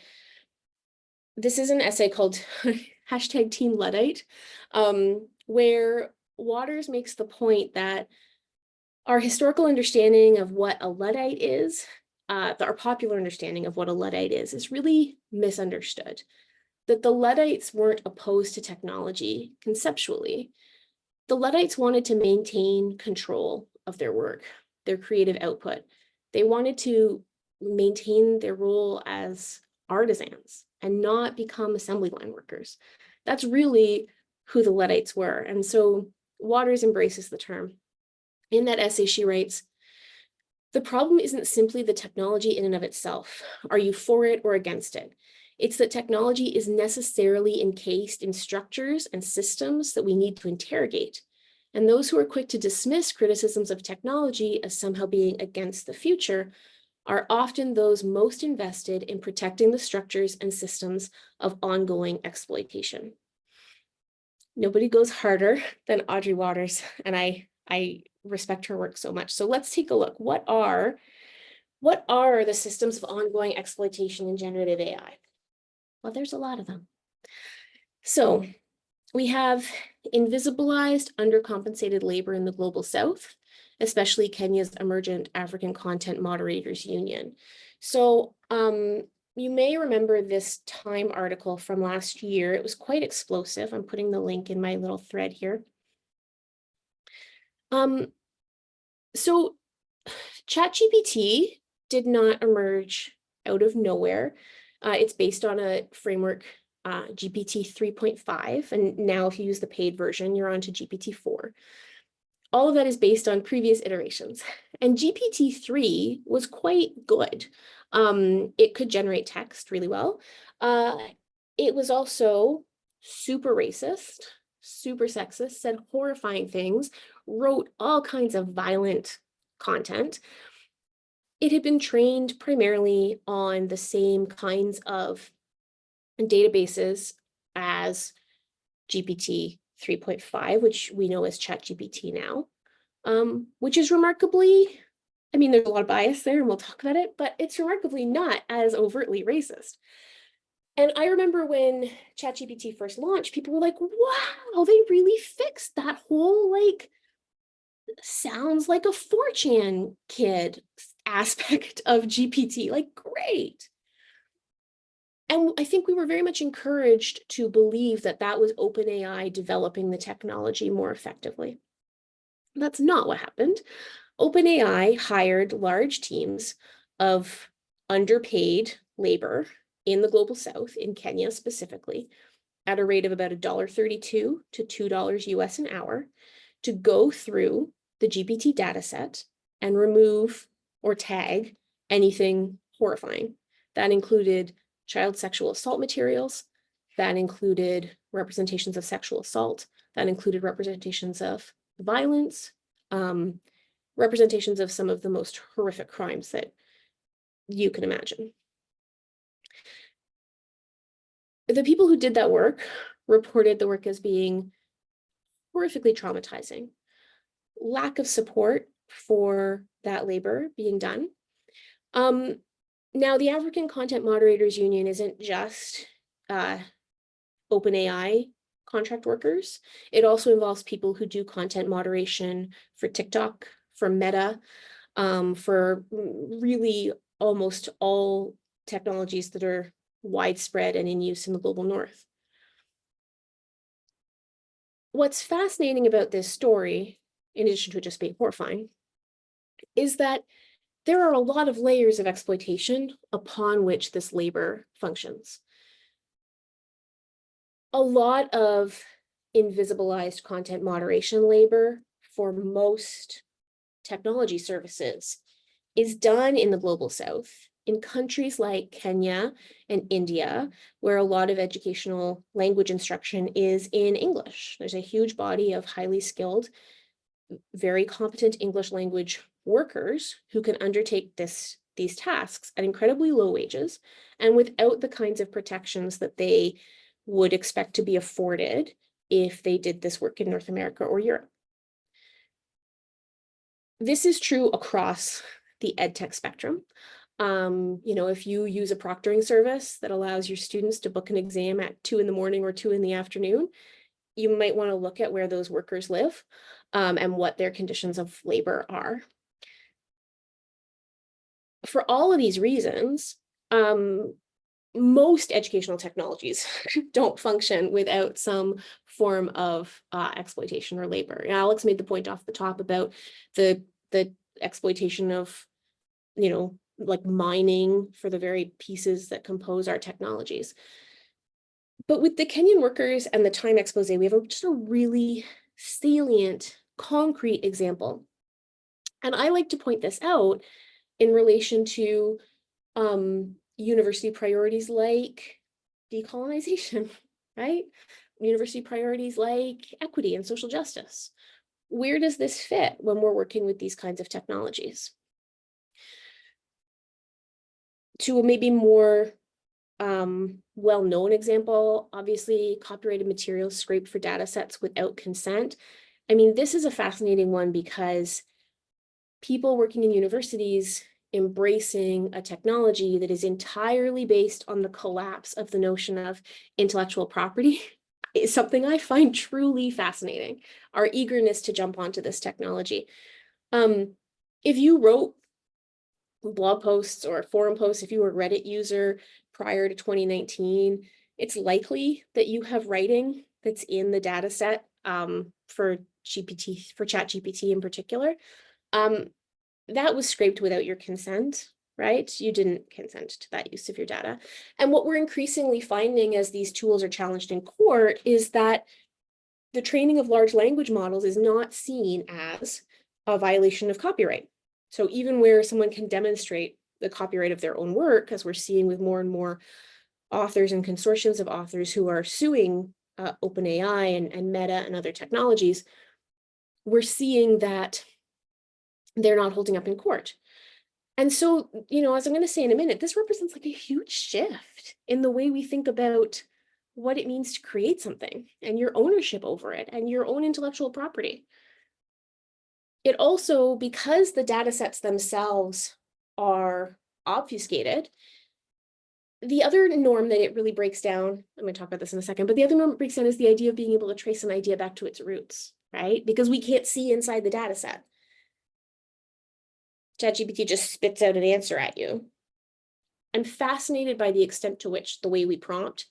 This is an essay called hashtag Team Luddite, where Waters makes the point that our historical understanding of what a Luddite is, our popular understanding of what a Luddite is really misunderstood. That the Luddites weren't opposed to technology conceptually. The Luddites wanted to maintain control of their work, their creative output. They wanted to maintain their role as artisans and not become assembly line workers. That's really who the Luddites were. And so Waters embraces the term. In that essay, she writes, "The problem isn't simply the technology in and of itself. Are you for it or against it? It's that technology is necessarily encased in structures and systems that we need to interrogate. And those who are quick to dismiss criticisms of technology as somehow being against the future are often those most invested in protecting the structures and systems of ongoing exploitation." Nobody goes harder than Audrey Waters, and I respect her work so much. So let's take a look. What are the systems of ongoing exploitation in generative AI? Well, there's a lot of them. So we have invisibilized, undercompensated labor in the global South, especially Kenya's Emergent African Content Moderators Union. So you may remember this Time article from last year. It was quite explosive. I'm putting the link in my little thread here. So ChatGPT did not emerge out of nowhere. It's based on a framework, GPT 3.5, and now if you use the paid version, you're on to GPT 4. All of that is based on previous iterations. And GPT-3 was quite good. It could generate text really well. It was also super racist, super sexist, said horrifying things, wrote all kinds of violent content. It had been trained primarily on the same kinds of databases as GPT 3.5, which we know as ChatGPT now, which is remarkably, I mean, there's a lot of bias there and we'll talk about it, but it's remarkably not as overtly racist. And I remember when ChatGPT first launched, people were like, wow, they really fixed that whole, like, sounds like a 4chan kid aspect of GPT, like, great. And I think we were very much encouraged to believe that that was OpenAI developing the technology more effectively. That's not what happened. OpenAI hired large teams of underpaid labor in the global south, in Kenya specifically, at a rate of about $1.32 to $2 US an hour, to go through the GPT dataset and remove or tag anything horrifying. That included child sexual assault materials, that included representations of sexual assault, that included representations of violence, representations of some of the most horrific crimes that you can imagine. The people who did that work reported the work as being horrifically traumatizing. Lack of support for that labor being done. Now, the African Content Moderators Union isn't just OpenAI contract workers. It also involves people who do content moderation for TikTok, for Meta, for really almost all technologies that are widespread and in use in the global north. What's fascinating about this story, in addition to it just being horrifying, is that there are a lot of layers of exploitation upon which this labor functions. A lot of invisibilized content moderation labor for most technology services is done in the global south, in countries like Kenya and India, where a lot of educational language instruction is in English. There's a huge body of highly skilled, very competent English language workers who can undertake these tasks at incredibly low wages and without the kinds of protections that they would expect to be afforded if they did this work in North America or Europe. This is true across the EdTech spectrum. If you use a proctoring service that allows your students to book an exam at 2 in the morning or 2 in the afternoon, you might want to look at where those workers live and what their conditions of labor are. For all of these reasons, most educational technologies don't function without some form of exploitation or labor. Alex made the point off the top about the exploitation of, like mining for the very pieces that compose our technologies. But with the Kenyan workers and the time expose, we have just a really salient, concrete example. And I like to point this out in relation to university priorities like decolonization, right? University priorities like equity and social justice. Where does this fit when we're working with these kinds of technologies? To a maybe more well-known example, obviously copyrighted materials scraped for data sets without consent. I mean, this is a fascinating one because people working in universities embracing a technology that is entirely based on the collapse of the notion of intellectual property is something I find truly fascinating, our eagerness to jump onto this technology. If you wrote blog posts or forum posts, if you were a Reddit user prior to 2019, it's likely that you have writing that's in the data set for ChatGPT in particular. That was scraped without your consent, right? You didn't consent to that use of your data. And what we're increasingly finding as these tools are challenged in court is that the training of large language models is not seen as a violation of copyright. So even where someone can demonstrate the copyright of their own work, as we're seeing with more and more authors and consortiums of authors who are suing OpenAI and Meta and other technologies, we're seeing that they're not holding up in court. And so, as I'm going to say in a minute, this represents like a huge shift in the way we think about what it means to create something and your ownership over it and your own intellectual property. It also, because the data sets themselves are obfuscated, the other norm that it really breaks down, I'm going to talk about this in a second, but the other norm it breaks down is the idea of being able to trace an idea back to its roots, right? Because we can't see inside the data set. ChatGPT just spits out an answer at you. I'm fascinated by the extent to which the way we prompt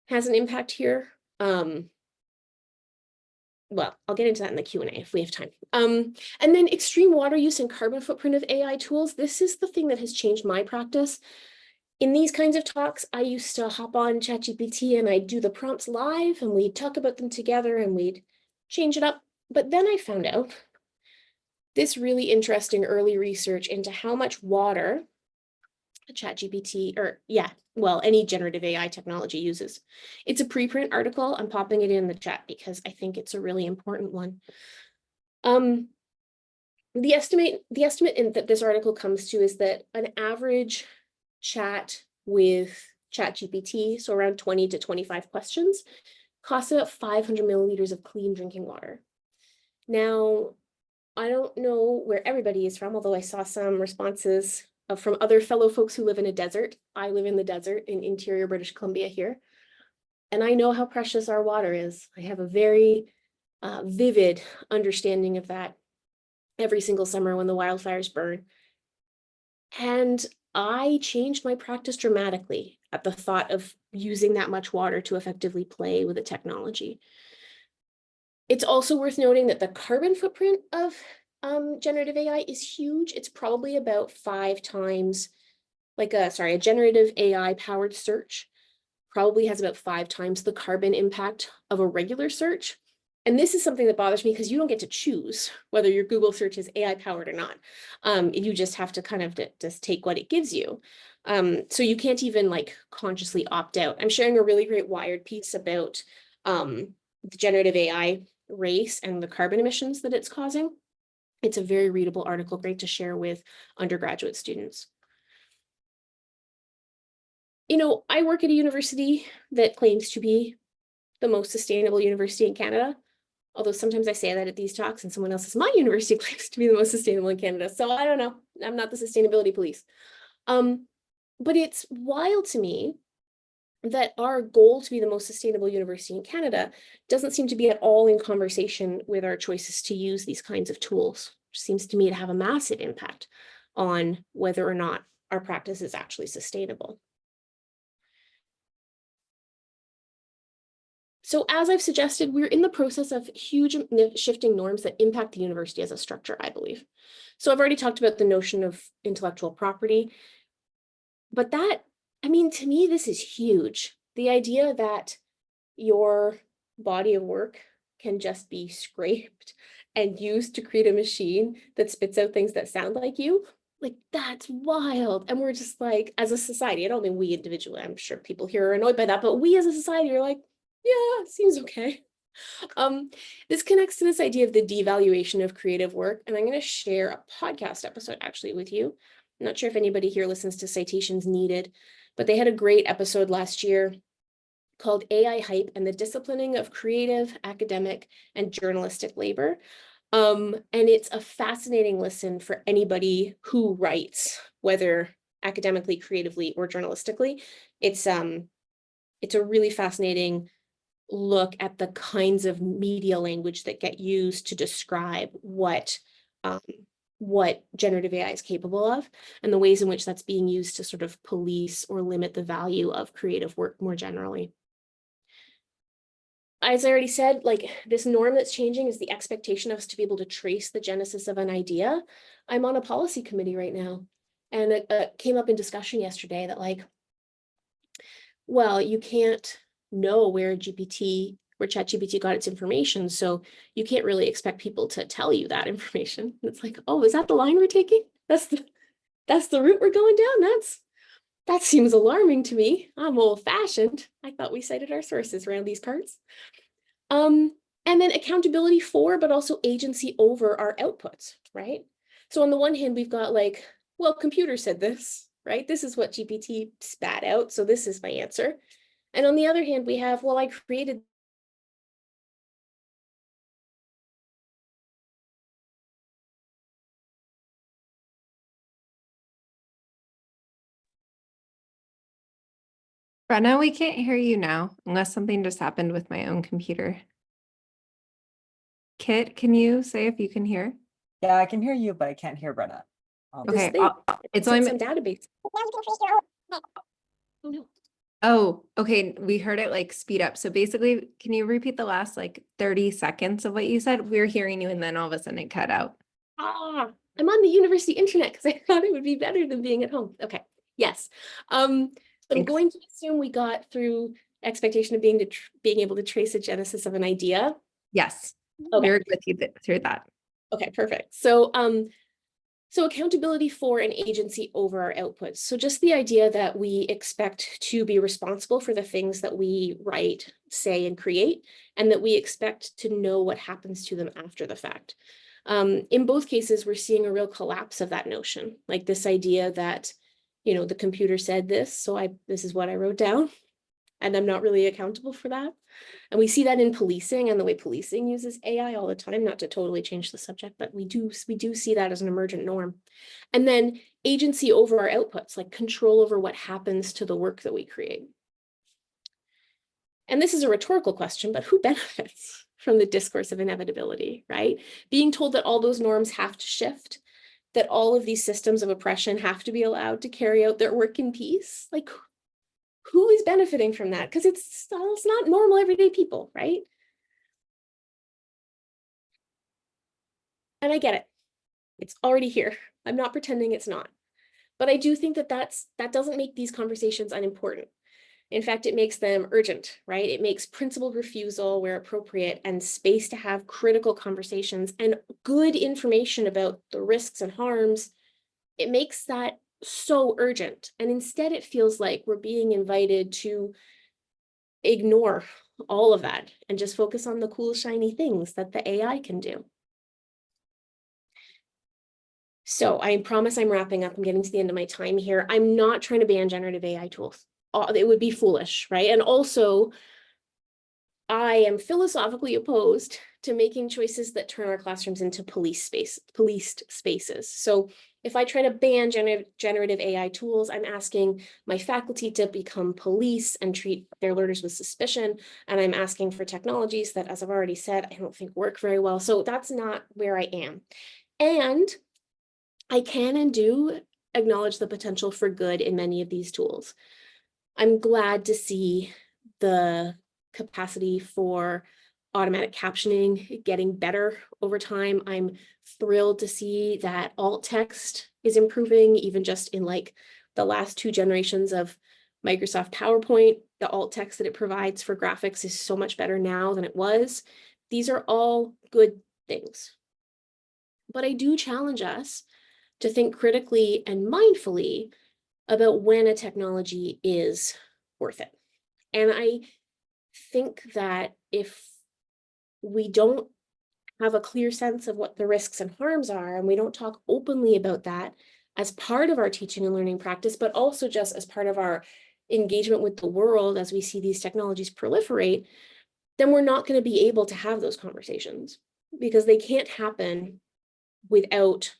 has an impact here. Well, I'll get into that in the Q&A if we have time. And then extreme water use and carbon footprint of AI tools. This is the thing that has changed my practice. In these kinds of talks, I used to hop on ChatGPT and I'd do the prompts live and we'd talk about them together and we'd change it up. But then I found out this really interesting early research into how much water ChatGPT, any generative AI technology uses. It's a preprint article. I'm popping it in the chat because I think it's a really important one. The estimate that this article comes to is that an average chat with ChatGPT, so around 20 to 25 questions, costs about 500 milliliters of clean drinking water. Now, I don't know where everybody is from, although I saw some responses from other fellow folks who live in a desert. I live in the desert in interior British Columbia here. And I know how precious our water is. I have a very vivid understanding of that every single summer when the wildfires burn. And I changed my practice dramatically at the thought of using that much water to effectively play with the technology. It's also worth noting that the carbon footprint of generative AI is huge. It's probably about 5 times, a generative AI powered search probably has about 5 times the carbon impact of a regular search. And this is something that bothers me because you don't get to choose whether your Google search is AI powered or not. You just have to kind of just take what it gives you. So you can't even consciously opt out. I'm sharing a really great Wired piece about the generative AI race and the carbon emissions that it's causing. It's a very readable article, great to share with undergraduate students. I work at a university that claims to be the most sustainable university in Canada, although sometimes I say that at these talks and someone else says my university claims to be the most sustainable in Canada. So I don't know, I'm not the sustainability police. But it's wild to me that our goal to be the most sustainable university in Canada doesn't seem to be at all in conversation with our choices to use these kinds of tools, which seems to me to have a massive impact on whether or not our practice is actually sustainable. So as I've suggested, we're in the process of huge shifting norms that impact the university as a structure, I believe. So I've already talked about the notion of intellectual property, but to me, this is huge. The idea that your body of work can just be scraped and used to create a machine that spits out things that sound like you, that's wild. And we're just as a society, I don't mean we individually, I'm sure people here are annoyed by that, but we as a society are yeah, seems okay. This connects to this idea of the devaluation of creative work, and I'm going to share a podcast episode actually with you. I'm not sure if anybody here listens to Citations Needed, but they had a great episode last year called AI Hype and the Disciplining of Creative, Academic, and Journalistic Labor. And it's a fascinating listen for anybody who writes, whether academically, creatively, or journalistically. It's a really fascinating look at the kinds of media language that get used to describe what generative AI is capable of and the ways in which that's being used to sort of police or limit the value of creative work more generally. As I already said, this norm that's changing is the expectation of us to be able to trace the genesis of an idea. I'm on a policy committee right now, And it came up in discussion yesterday that like, well, you can't know where ChatGPT got its information, so you can't really expect people to tell you that information. It's like, oh, is that the line we're taking? That's the route we're going down? That seems alarming to me. I'm old-fashioned. I thought we cited our sources around these parts. And then accountability for, but also agency over our outputs, right? So on the one hand, we've got like, well, computer said this, right? This is what GPT spat out, so this is my answer. And on the other hand, we have, well, I created. Brenna, we can't hear you now unless something just happened with my own computer. Kit, can you say if you can hear? Yeah, I can hear you, but I can't hear Brenna. This Okay, thing. it's Some only, database. Oh no. oh, okay, we heard it like speed up. So basically, can you repeat the last like 30 seconds of what you said? We were hearing you and then all of a sudden it cut out. I'm on the university internet because I thought it would be better than being at home. Okay, yes. I'm Thanks. going to assume we got through expectation of being able to trace a genesis of an idea. Yes, Okay. we're with you through that. Okay, perfect. So accountability for and agency over our outputs. So just the idea that we expect to be responsible for the things that we write, say, and create, and that we expect to know what happens to them after the fact. In both cases, we're seeing a real collapse of that notion, like this idea that, you know, the computer said this, so this is what I wrote down, and I'm not really accountable for that. And we see that in policing and the way policing uses AI all the time, not to totally change the subject, but we do see that as an emergent norm. And then agency over our outputs, like control over what happens to the work that we create. And this is a rhetorical question, but who benefits from the discourse of inevitability, right? Being told that all those norms have to shift, that all of these systems of oppression have to be allowed to carry out their work in peace. Like, who is benefiting from that? Because it's not normal everyday people, right? And I get it. It's already here. I'm not pretending it's not. But I do think that that doesn't make these conversations unimportant. In fact, it makes them urgent, right? It makes principled refusal where appropriate and space to have critical conversations and good information about the risks and harms. It makes that so urgent. And instead, it feels like we're being invited to ignore all of that and just focus on the cool, shiny things that the AI can do. So I promise I'm wrapping up. I'm getting to the end of my time here. I'm not trying to ban generative AI tools. It would be foolish, right? And also, I am philosophically opposed to making choices that turn our classrooms into policed spaces. So if I try to ban generative AI tools, I'm asking my faculty to become police and treat their learners with suspicion. And I'm asking for technologies that, as I've already said, I don't think work very well. So that's not where I am. And I can and do acknowledge the potential for good in many of these tools. I'm glad to see the capacity for automatic captioning getting better over time. I'm thrilled to see that alt text is improving, even just in like the last 2 generations of Microsoft PowerPoint. The alt text that it provides for graphics is so much better now than it was. These are all good things. But I do challenge us to think critically and mindfully about when a technology is worth it. And I think that if we don't have a clear sense of what the risks and harms are, and we don't talk openly about that as part of our teaching and learning practice, but also just as part of our engagement with the world as we see these technologies proliferate, then we're not going to be able to have those conversations because they can't happen without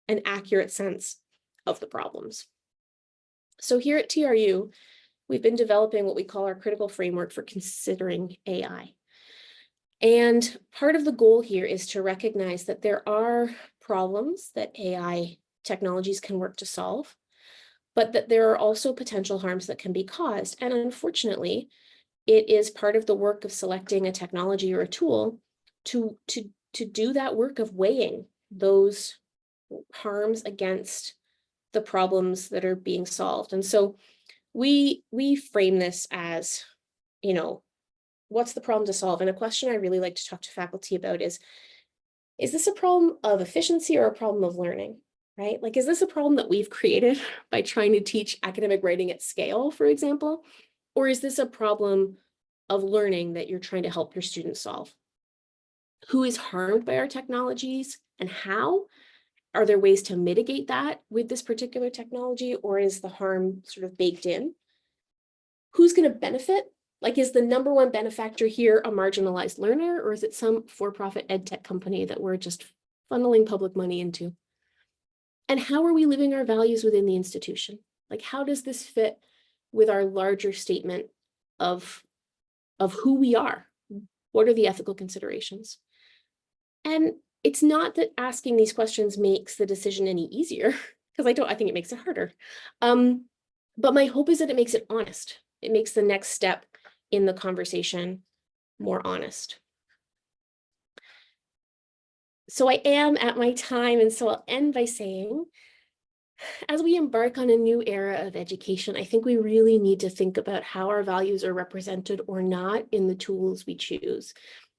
an accurate sense of the problems. So here at TRU, we've been developing what we call our critical framework for considering AI. And part of the goal here is to recognize that there are problems that AI technologies can work to solve, but that there are also potential harms that can be caused. And unfortunately, it is part of the work of selecting a technology or a tool to do that work of weighing those harms against the problems that are being solved. And so we frame this as, what's the problem to solve? And a question I really like to talk to faculty about is this a problem of efficiency or a problem of learning, right? Like, is this a problem that we've created by trying to teach academic writing at scale, for example? Or is this a problem of learning that you're trying to help your students solve? Who is harmed by our technologies and how? Are there ways to mitigate that with this particular technology, or is the harm sort of baked in? Who's going to benefit? Like, is the number one benefactor here a marginalized learner, or is it some for-profit ed tech company that we're just funneling public money into? And how are we living our values within the institution? Like, how does this fit with our larger statement of who we are? What are the ethical considerations? And it's not that asking these questions makes the decision any easier, because I think it makes it harder. But my hope is that it makes it honest. It makes the next step in the conversation more honest. So I am at my time, and so I'll end by saying, as we embark on a new era of education, I think we really need to think about how our values are represented or not in the tools we choose.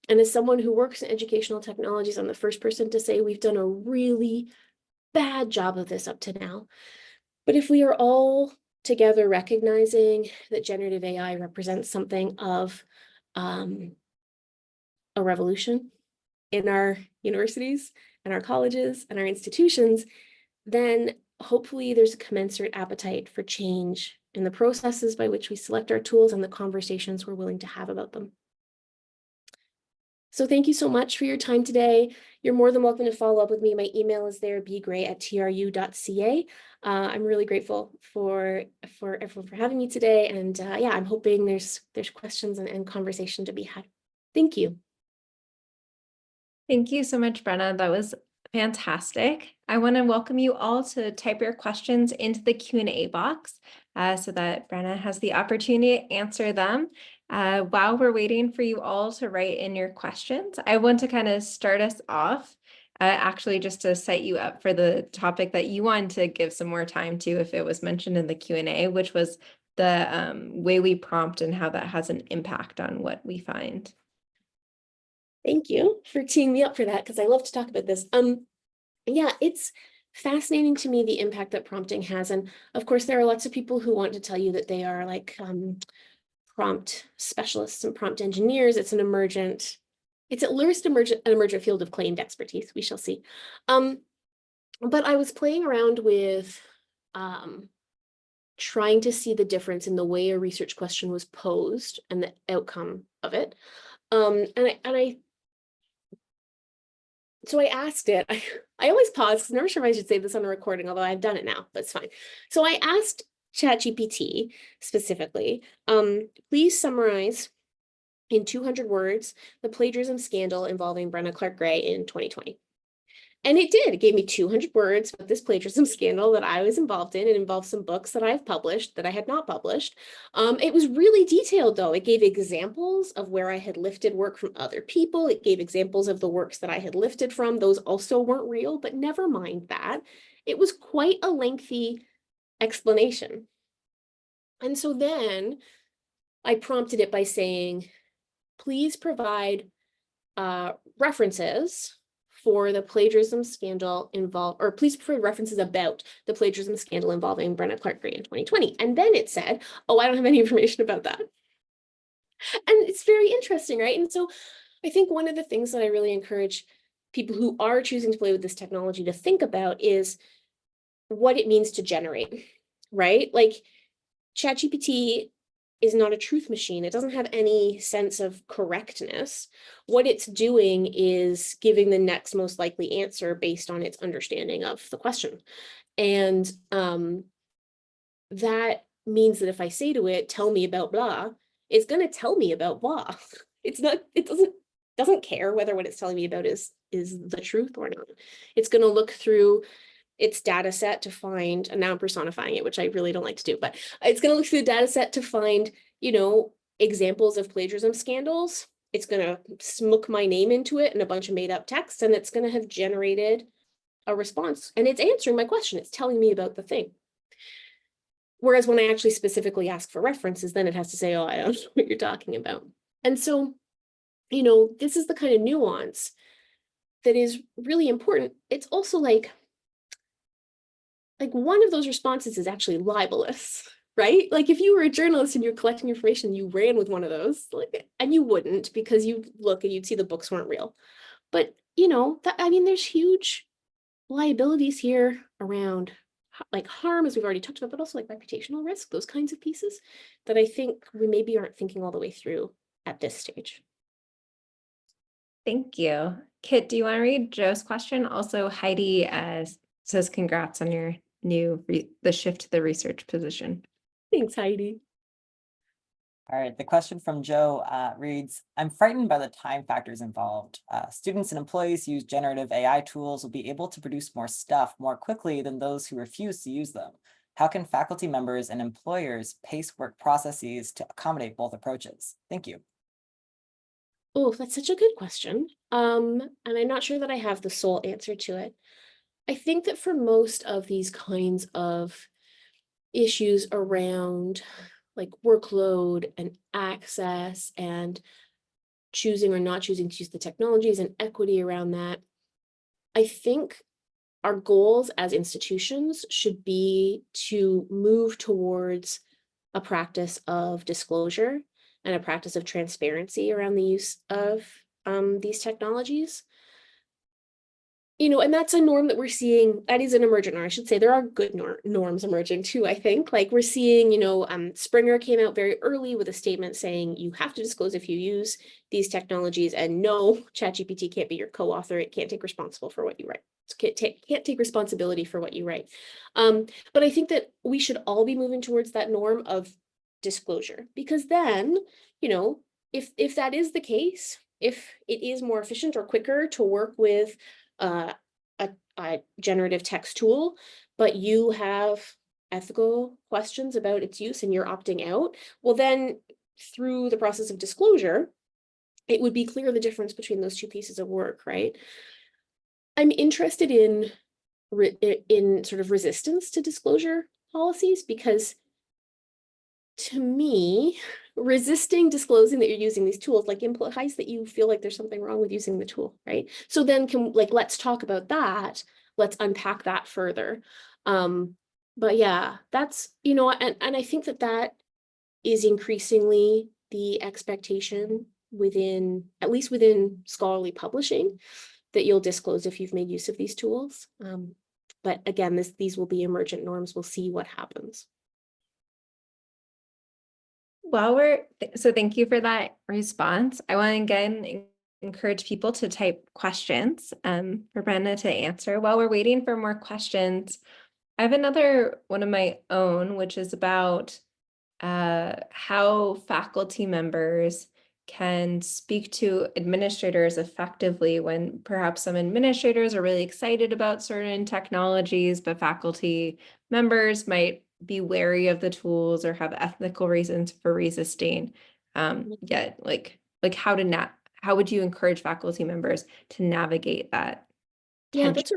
And as someone who works in educational technologies, I'm the first person to say we've done a really bad job of this up to now. But if we are all together recognizing that generative AI represents something of a revolution in our universities and our colleges and our institutions, then hopefully there's a commensurate appetite for change in the processes by which we select our tools and the conversations we're willing to have about them. So thank you so much for your time today. You're more than welcome to follow up with me. My email is there, bgray@tru.ca. I'm really grateful for everyone for having me today. And yeah, I'm hoping there's questions and conversation to be had. Thank you. Thank you so much, Brenna. That was fantastic. I want to welcome you all to type your questions into the Q&A box so that Brenna has the opportunity to answer them. While we're waiting for you all to write in your questions, I want to kind of start us off, actually just to set you up for the topic that you wanted to give some more time to if it was mentioned in the Q&A, which was the way we prompt and how that has an impact on what we find. Thank you for teeing me up for that, because I love to talk about this. Yeah, it's fascinating to me the impact that prompting has. And of course, there are lots of people who want to tell you that they are like prompt specialists and prompt engineers. It's at least an emergent field of claimed expertise. We shall see. But I was playing around with trying to see the difference in the way a research question was posed and the outcome of it. So I asked it, I always pause because I'm never sure if I should say this on a recording, although I've done it now, but it's fine. So I asked ChatGPT specifically, please summarize in 200 words the plagiarism scandal involving Brenna Clarke in 2020. And it did. It gave me 200 words about this plagiarism scandal that I was involved in. It involved some books that I've published that I had not published. It was really detailed, though. It gave examples of where I had lifted work from other people. It gave examples of the works that I had lifted from. Those also weren't real, but never mind that. It was quite a lengthy explanation. And so then I prompted it by saying, please provide references for the plagiarism scandal involved, or please provide references about the plagiarism scandal involving Brenna Clarke in 2020. And then it said, oh, I don't have any information about that. And it's very interesting, right? And so I think one of the things that I really encourage people who are choosing to play with this technology to think about is what it means to generate, right? Like ChatGPT is not a truth machine. It doesn't have any sense of correctness. What it's doing is giving the next most likely answer based on its understanding of the question. And that means that if I say to it, tell me about blah, it's going to tell me about blah. It doesn't care whether what it's telling me about is the truth or not. It's going to look through its data set to find, and now I'm personifying it, which I really don't like to do, but it's going to look through the data set to find, examples of plagiarism scandals. It's going to smook my name into it and a bunch of made up text, and it's going to have generated a response and it's answering my question. It's telling me about the thing. Whereas when I actually specifically ask for references, then it has to say, oh, I don't know what you're talking about. And so, this is the kind of nuance that is really important. It's also like one of those responses is actually libelous, right? Like if you were a journalist and you're collecting information, you ran with one of those, and you wouldn't, because you'd look and you'd see the books weren't real. But there's huge liabilities here around like harm, as we've already talked about, but also like reputational risk, those kinds of pieces that I think we maybe aren't thinking all the way through at this stage. Thank you. Kit, do you want to read Joe's question? Also, Heidi says congrats on your the shift to the research position. Thanks, Heidi. All right, the question from Joe reads, I'm frightened by the time factors involved. Students and employees who use generative AI tools will be able to produce more stuff more quickly than those who refuse to use them. How can faculty members and employers pace work processes to accommodate both approaches? Thank you. Oh, that's such a good question. And I'm not sure that I have the sole answer to it. I think that for most of these kinds of issues around like workload and access and choosing or not choosing to use the technologies and equity around that, I think our goals as institutions should be to move towards a practice of disclosure and a practice of transparency around the use of these technologies. And that's a norm that we're seeing. That is an emergent norm. I should say there are good norms emerging too, I think. Like we're seeing, Springer came out very early with a statement saying you have to disclose if you use these technologies, and no, ChatGPT can't be your co-author. It can't take responsible for what you write. It can't take responsibility for what you write. But I think that we should all be moving towards that norm of disclosure, because then, if that is the case, if it is more efficient or quicker to work with a generative text tool, but you have ethical questions about its use and you're opting out, well then through the process of disclosure, it would be clear the difference between those two pieces of work, right? I'm interested in sort of resistance to disclosure policies, because to me, resisting disclosing that you're using these tools implies that you feel like there's something wrong with using the tool, right? So then let's talk about that. Let's unpack that further. But yeah, that's, and I think that is increasingly the expectation at least within scholarly publishing, that you'll disclose if you've made use of these tools. But again, these will be emergent norms. We'll see what happens. So thank you for that response. I want to again encourage people to type questions for Brenna to answer. While we're waiting for more questions, I have another one of my own, which is about how faculty members can speak to administrators effectively when perhaps some administrators are really excited about certain technologies, but faculty members might be wary of the tools or have ethical reasons for resisting. Yet, how would you encourage faculty members to navigate that? Yeah, that's a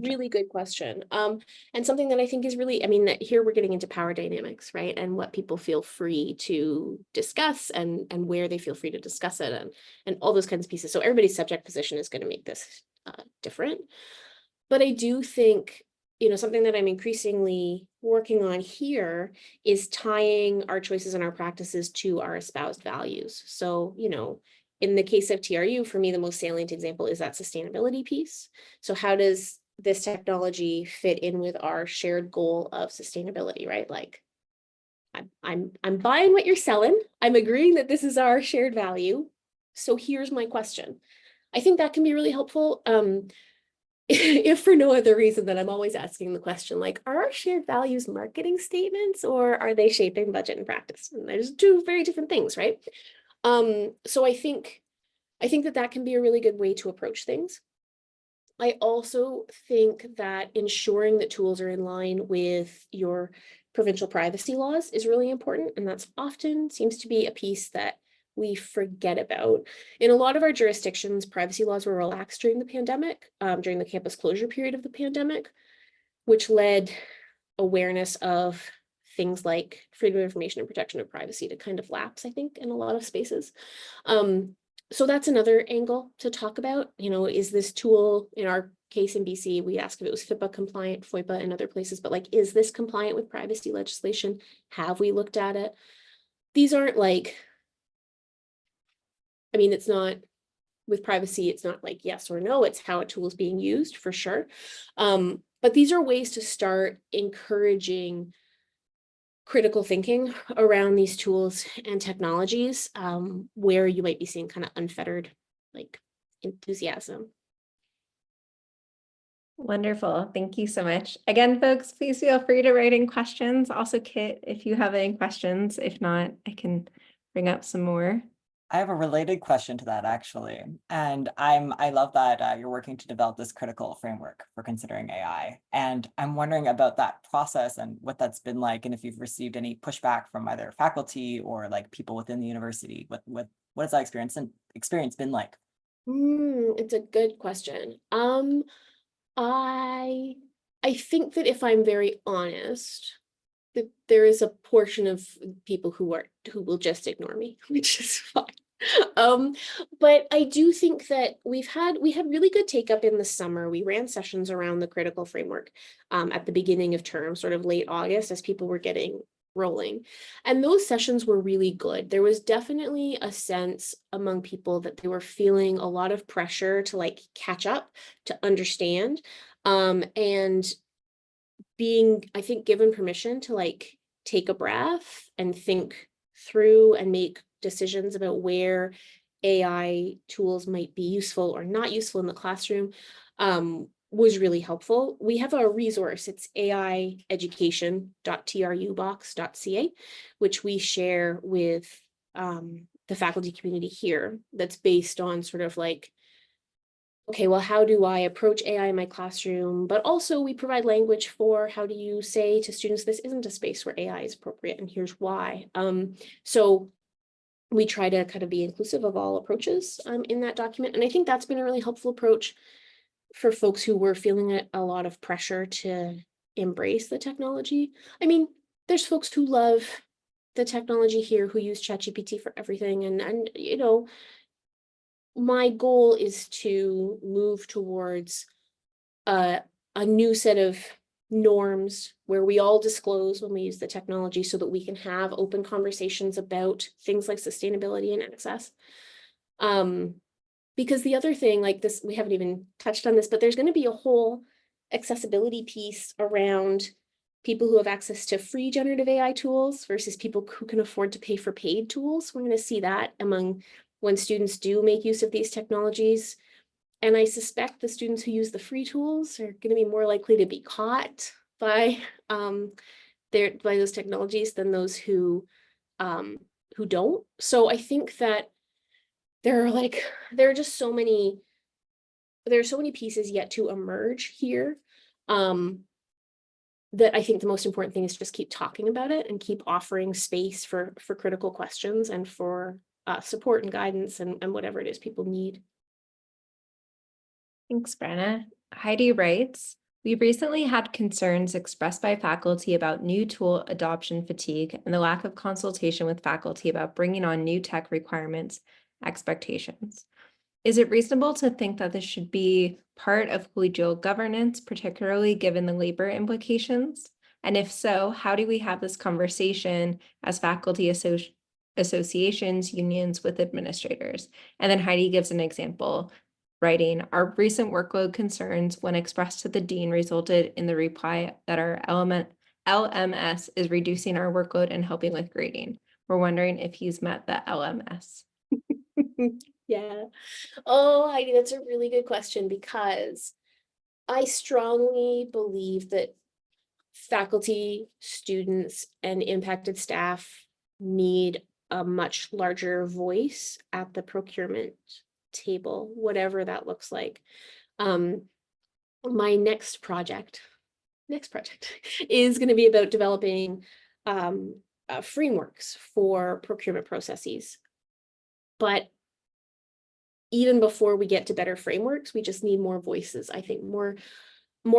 really good question. And something that I think is really, here we're getting into power dynamics, right? And what people feel free to discuss and where they feel free to discuss it and all those kinds of pieces. So everybody's subject position is going to make this different. But I do think, something that I'm increasingly working on here is tying our choices and our practices to our espoused values. So, in the case of TRU, for me, the most salient example is that sustainability piece. So how does this technology fit in with our shared goal of sustainability, right? Like, I'm buying what you're selling. I'm agreeing that this is our shared value. So here's my question. I think that can be really helpful. If for no other reason than I'm always asking the question, are our shared values marketing statements, or are they shaping budget and practice? And there's two very different things, right? So I think that can be a really good way to approach things. I also think that ensuring that tools are in line with your provincial privacy laws is really important. And that's often seems to be a piece that we forget about. In a lot of our jurisdictions, privacy laws were relaxed during the pandemic, during the campus closure period of the pandemic, which led awareness of things like freedom of information and protection of privacy to kind of lapse, I think, in a lot of spaces. So that's another angle to talk about. You know, is this tool, in our case in BC, we asked if it was FIPA compliant, FOIPA and other places, but like, is this compliant with privacy legislation? Have we looked at it? These aren't like, I mean, it's not with privacy, it's not like yes or no, it's how a tool is being used for sure. But these are ways to start encouraging critical thinking around these tools and technologies, where you might be seeing kind of unfettered like enthusiasm. Wonderful. Thank you so much. Again, folks, please feel free to write in questions. Also, Kit, if you have any questions, if not, I can bring up some more. I have a related question to that, actually. And I love that you're working to develop this critical framework for considering AI. And I'm wondering about that process and what that's been like, and if you've received any pushback from either faculty or like people within the university. What has that experience been like? It's a good question. I think that if I'm very honest, that there is a portion of people who will just ignore me, which is fine. But I do think that we had really good take up in the summer. We ran sessions around the critical framework at the beginning of term, sort of late August, as people were getting rolling. And those sessions were really good. There was definitely a sense among people that they were feeling a lot of pressure to like catch up, to understand, and being, I think, given permission to like take a breath and think through and make decisions about where AI tools might be useful or not useful in the classroom, was really helpful. We have a resource, it's aieducation.trubox.ca, which we share with the faculty community here, that's based on sort of like, okay, well, how do I approach AI in my classroom? But also we provide language for how do you say to students, this isn't a space where AI is appropriate and here's why. So we try to kind of be inclusive of all approaches in that document. And I think that's been a really helpful approach for folks who were feeling a lot of pressure to embrace the technology. I mean, there's folks who love the technology here who use ChatGPT for everything. And you know, my goal is to move towards a new set of norms where we all disclose when we use the technology so that we can have open conversations about things like sustainability and access. Because the other thing, like this, we haven't even touched on this, but there's going to be a whole accessibility piece around people who have access to free generative AI tools versus people who can afford to pay for paid tools. We're going to see that among when students do make use of these technologies. And I suspect the students who use the free tools are going to be more likely to be caught by those technologies than those who don't. So I think that there are just so many pieces yet to emerge here, that I think the most important thing is just keep talking about it and keep offering space for critical questions and for support and guidance and whatever it is people need. Thanks, Brenna. Heidi writes, we recently had concerns expressed by faculty about new tool adoption fatigue and the lack of consultation with faculty about bringing on new tech requirements, expectations. Is it reasonable to think that this should be part of collegial governance, particularly given the labor implications? And if so, how do we have this conversation as faculty associations, unions with administrators? And then Heidi gives an example, writing, our recent workload concerns when expressed to the dean resulted in the reply that our LMS is reducing our workload and helping with grading. We're wondering if he's met the LMS. Yeah. Oh, Heidi, that's a really good question, because I strongly believe that faculty, students, and impacted staff need a much larger voice at the procurement table, whatever that looks like. My next project is going to be about developing frameworks for procurement processes. But even before we get to better frameworks, we just need more voices. I think more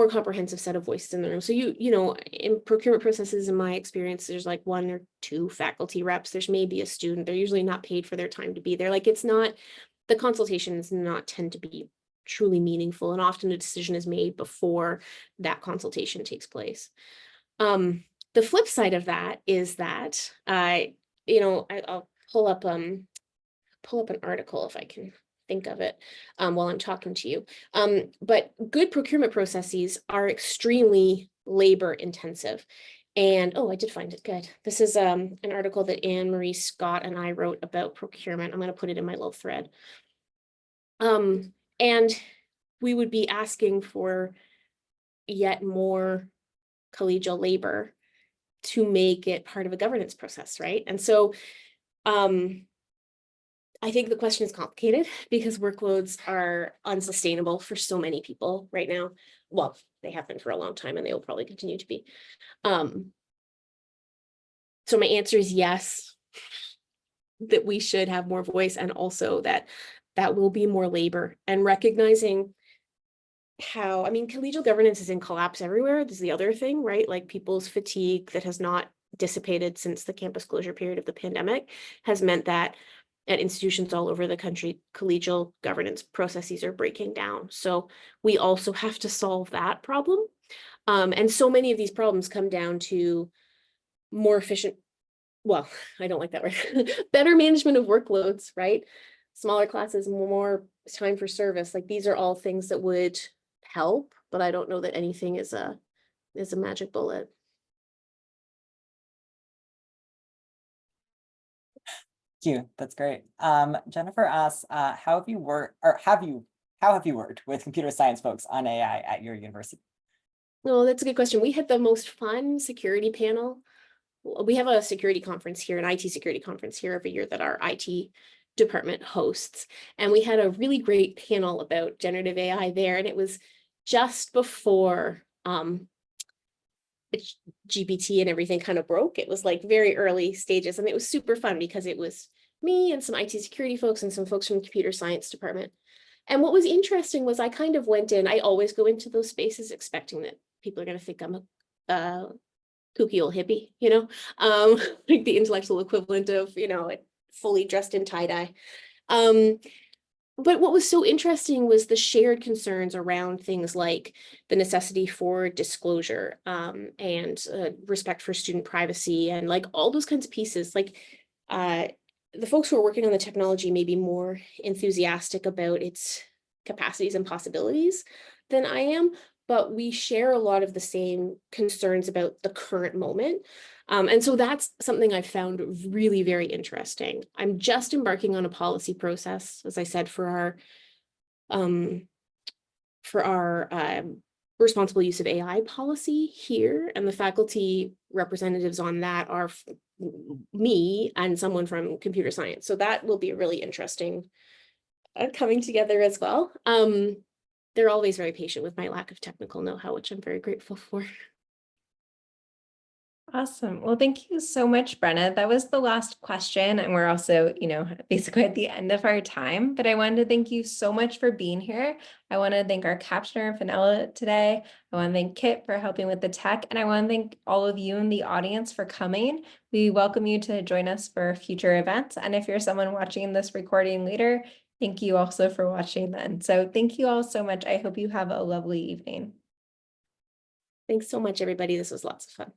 comprehensive set of voices in the room. So you know, in procurement processes, in my experience, there's like 1 or 2 faculty reps. There's maybe a student. They're usually not paid for their time to be there. Like, it's not, the consultations not tend to be truly meaningful, and often a decision is made before that consultation takes place. The flip side of that is that you know, I'll pull up an article if I can think of it while I'm talking to you. But good procurement processes are extremely labor intensive. And oh, I did find it. Good. This is an article that Anne-Marie Scott and I wrote about procurement. I'm going to put it in my little thread. And we would be asking for yet more collegial labor to make it part of a governance process, right? And so I think the question is complicated because workloads are unsustainable for so many people right now. Well, they have been for a long time, and they will probably continue to be. So my answer is yes, that we should have more voice, and also that will be more labor, and recognizing how, I mean, collegial governance is in collapse everywhere. This is the other thing, right? Like, people's fatigue that has not dissipated since the campus closure period of the pandemic has meant that at institutions all over the country, collegial governance processes are breaking down. So we also have to solve that problem. And so many of these problems come down to more efficient, well, I don't like that word, better management of workloads, right? Smaller classes, more time for service. Like, these are all things that would help, but I don't know that anything is a magic bullet. Thank you. That's great. Jennifer asks, how have you worked with computer science folks on AI at your university? No, that's a good question. We had the most fun security panel. We have a security conference here, an IT security conference here every year that our IT department hosts. And we had a really great panel about generative AI there. And it was just before GPT and everything kind of broke. It was like very early stages, and it was super fun because it was me and some IT security folks and some folks from the computer science department. And what was interesting was I kind of went in, I always go into those spaces expecting that people are going to think I'm a kooky old hippie, you know, like the intellectual equivalent of, you know, fully dressed in tie-dye. But what was so interesting was the shared concerns around things like the necessity for disclosure and respect for student privacy, and like all those kinds of pieces. Like the folks who are working on the technology may be more enthusiastic about its capacities and possibilities than I am, but we share a lot of the same concerns about the current moment. And so that's something I've found really very interesting. I'm just embarking on a policy process, as I said, for our responsible use of AI policy here, and the faculty representatives on that are me and someone from computer science. So that will be really interesting coming together as well. They're always very patient with my lack of technical know-how, which I'm very grateful for. Awesome. Well, thank you so much, Brenna. That was the last question, and we're also, you know, basically at the end of our time, but I wanted to thank you so much for being here. I want to thank our captioner, Fenella, today. I want to thank Kit for helping with the tech, and I want to thank all of you in the audience for coming. We welcome you to join us for future events, and if you're someone watching this recording later, thank you also for watching then. So thank you all so much. I hope you have a lovely evening. Thanks so much, everybody. This was lots of fun.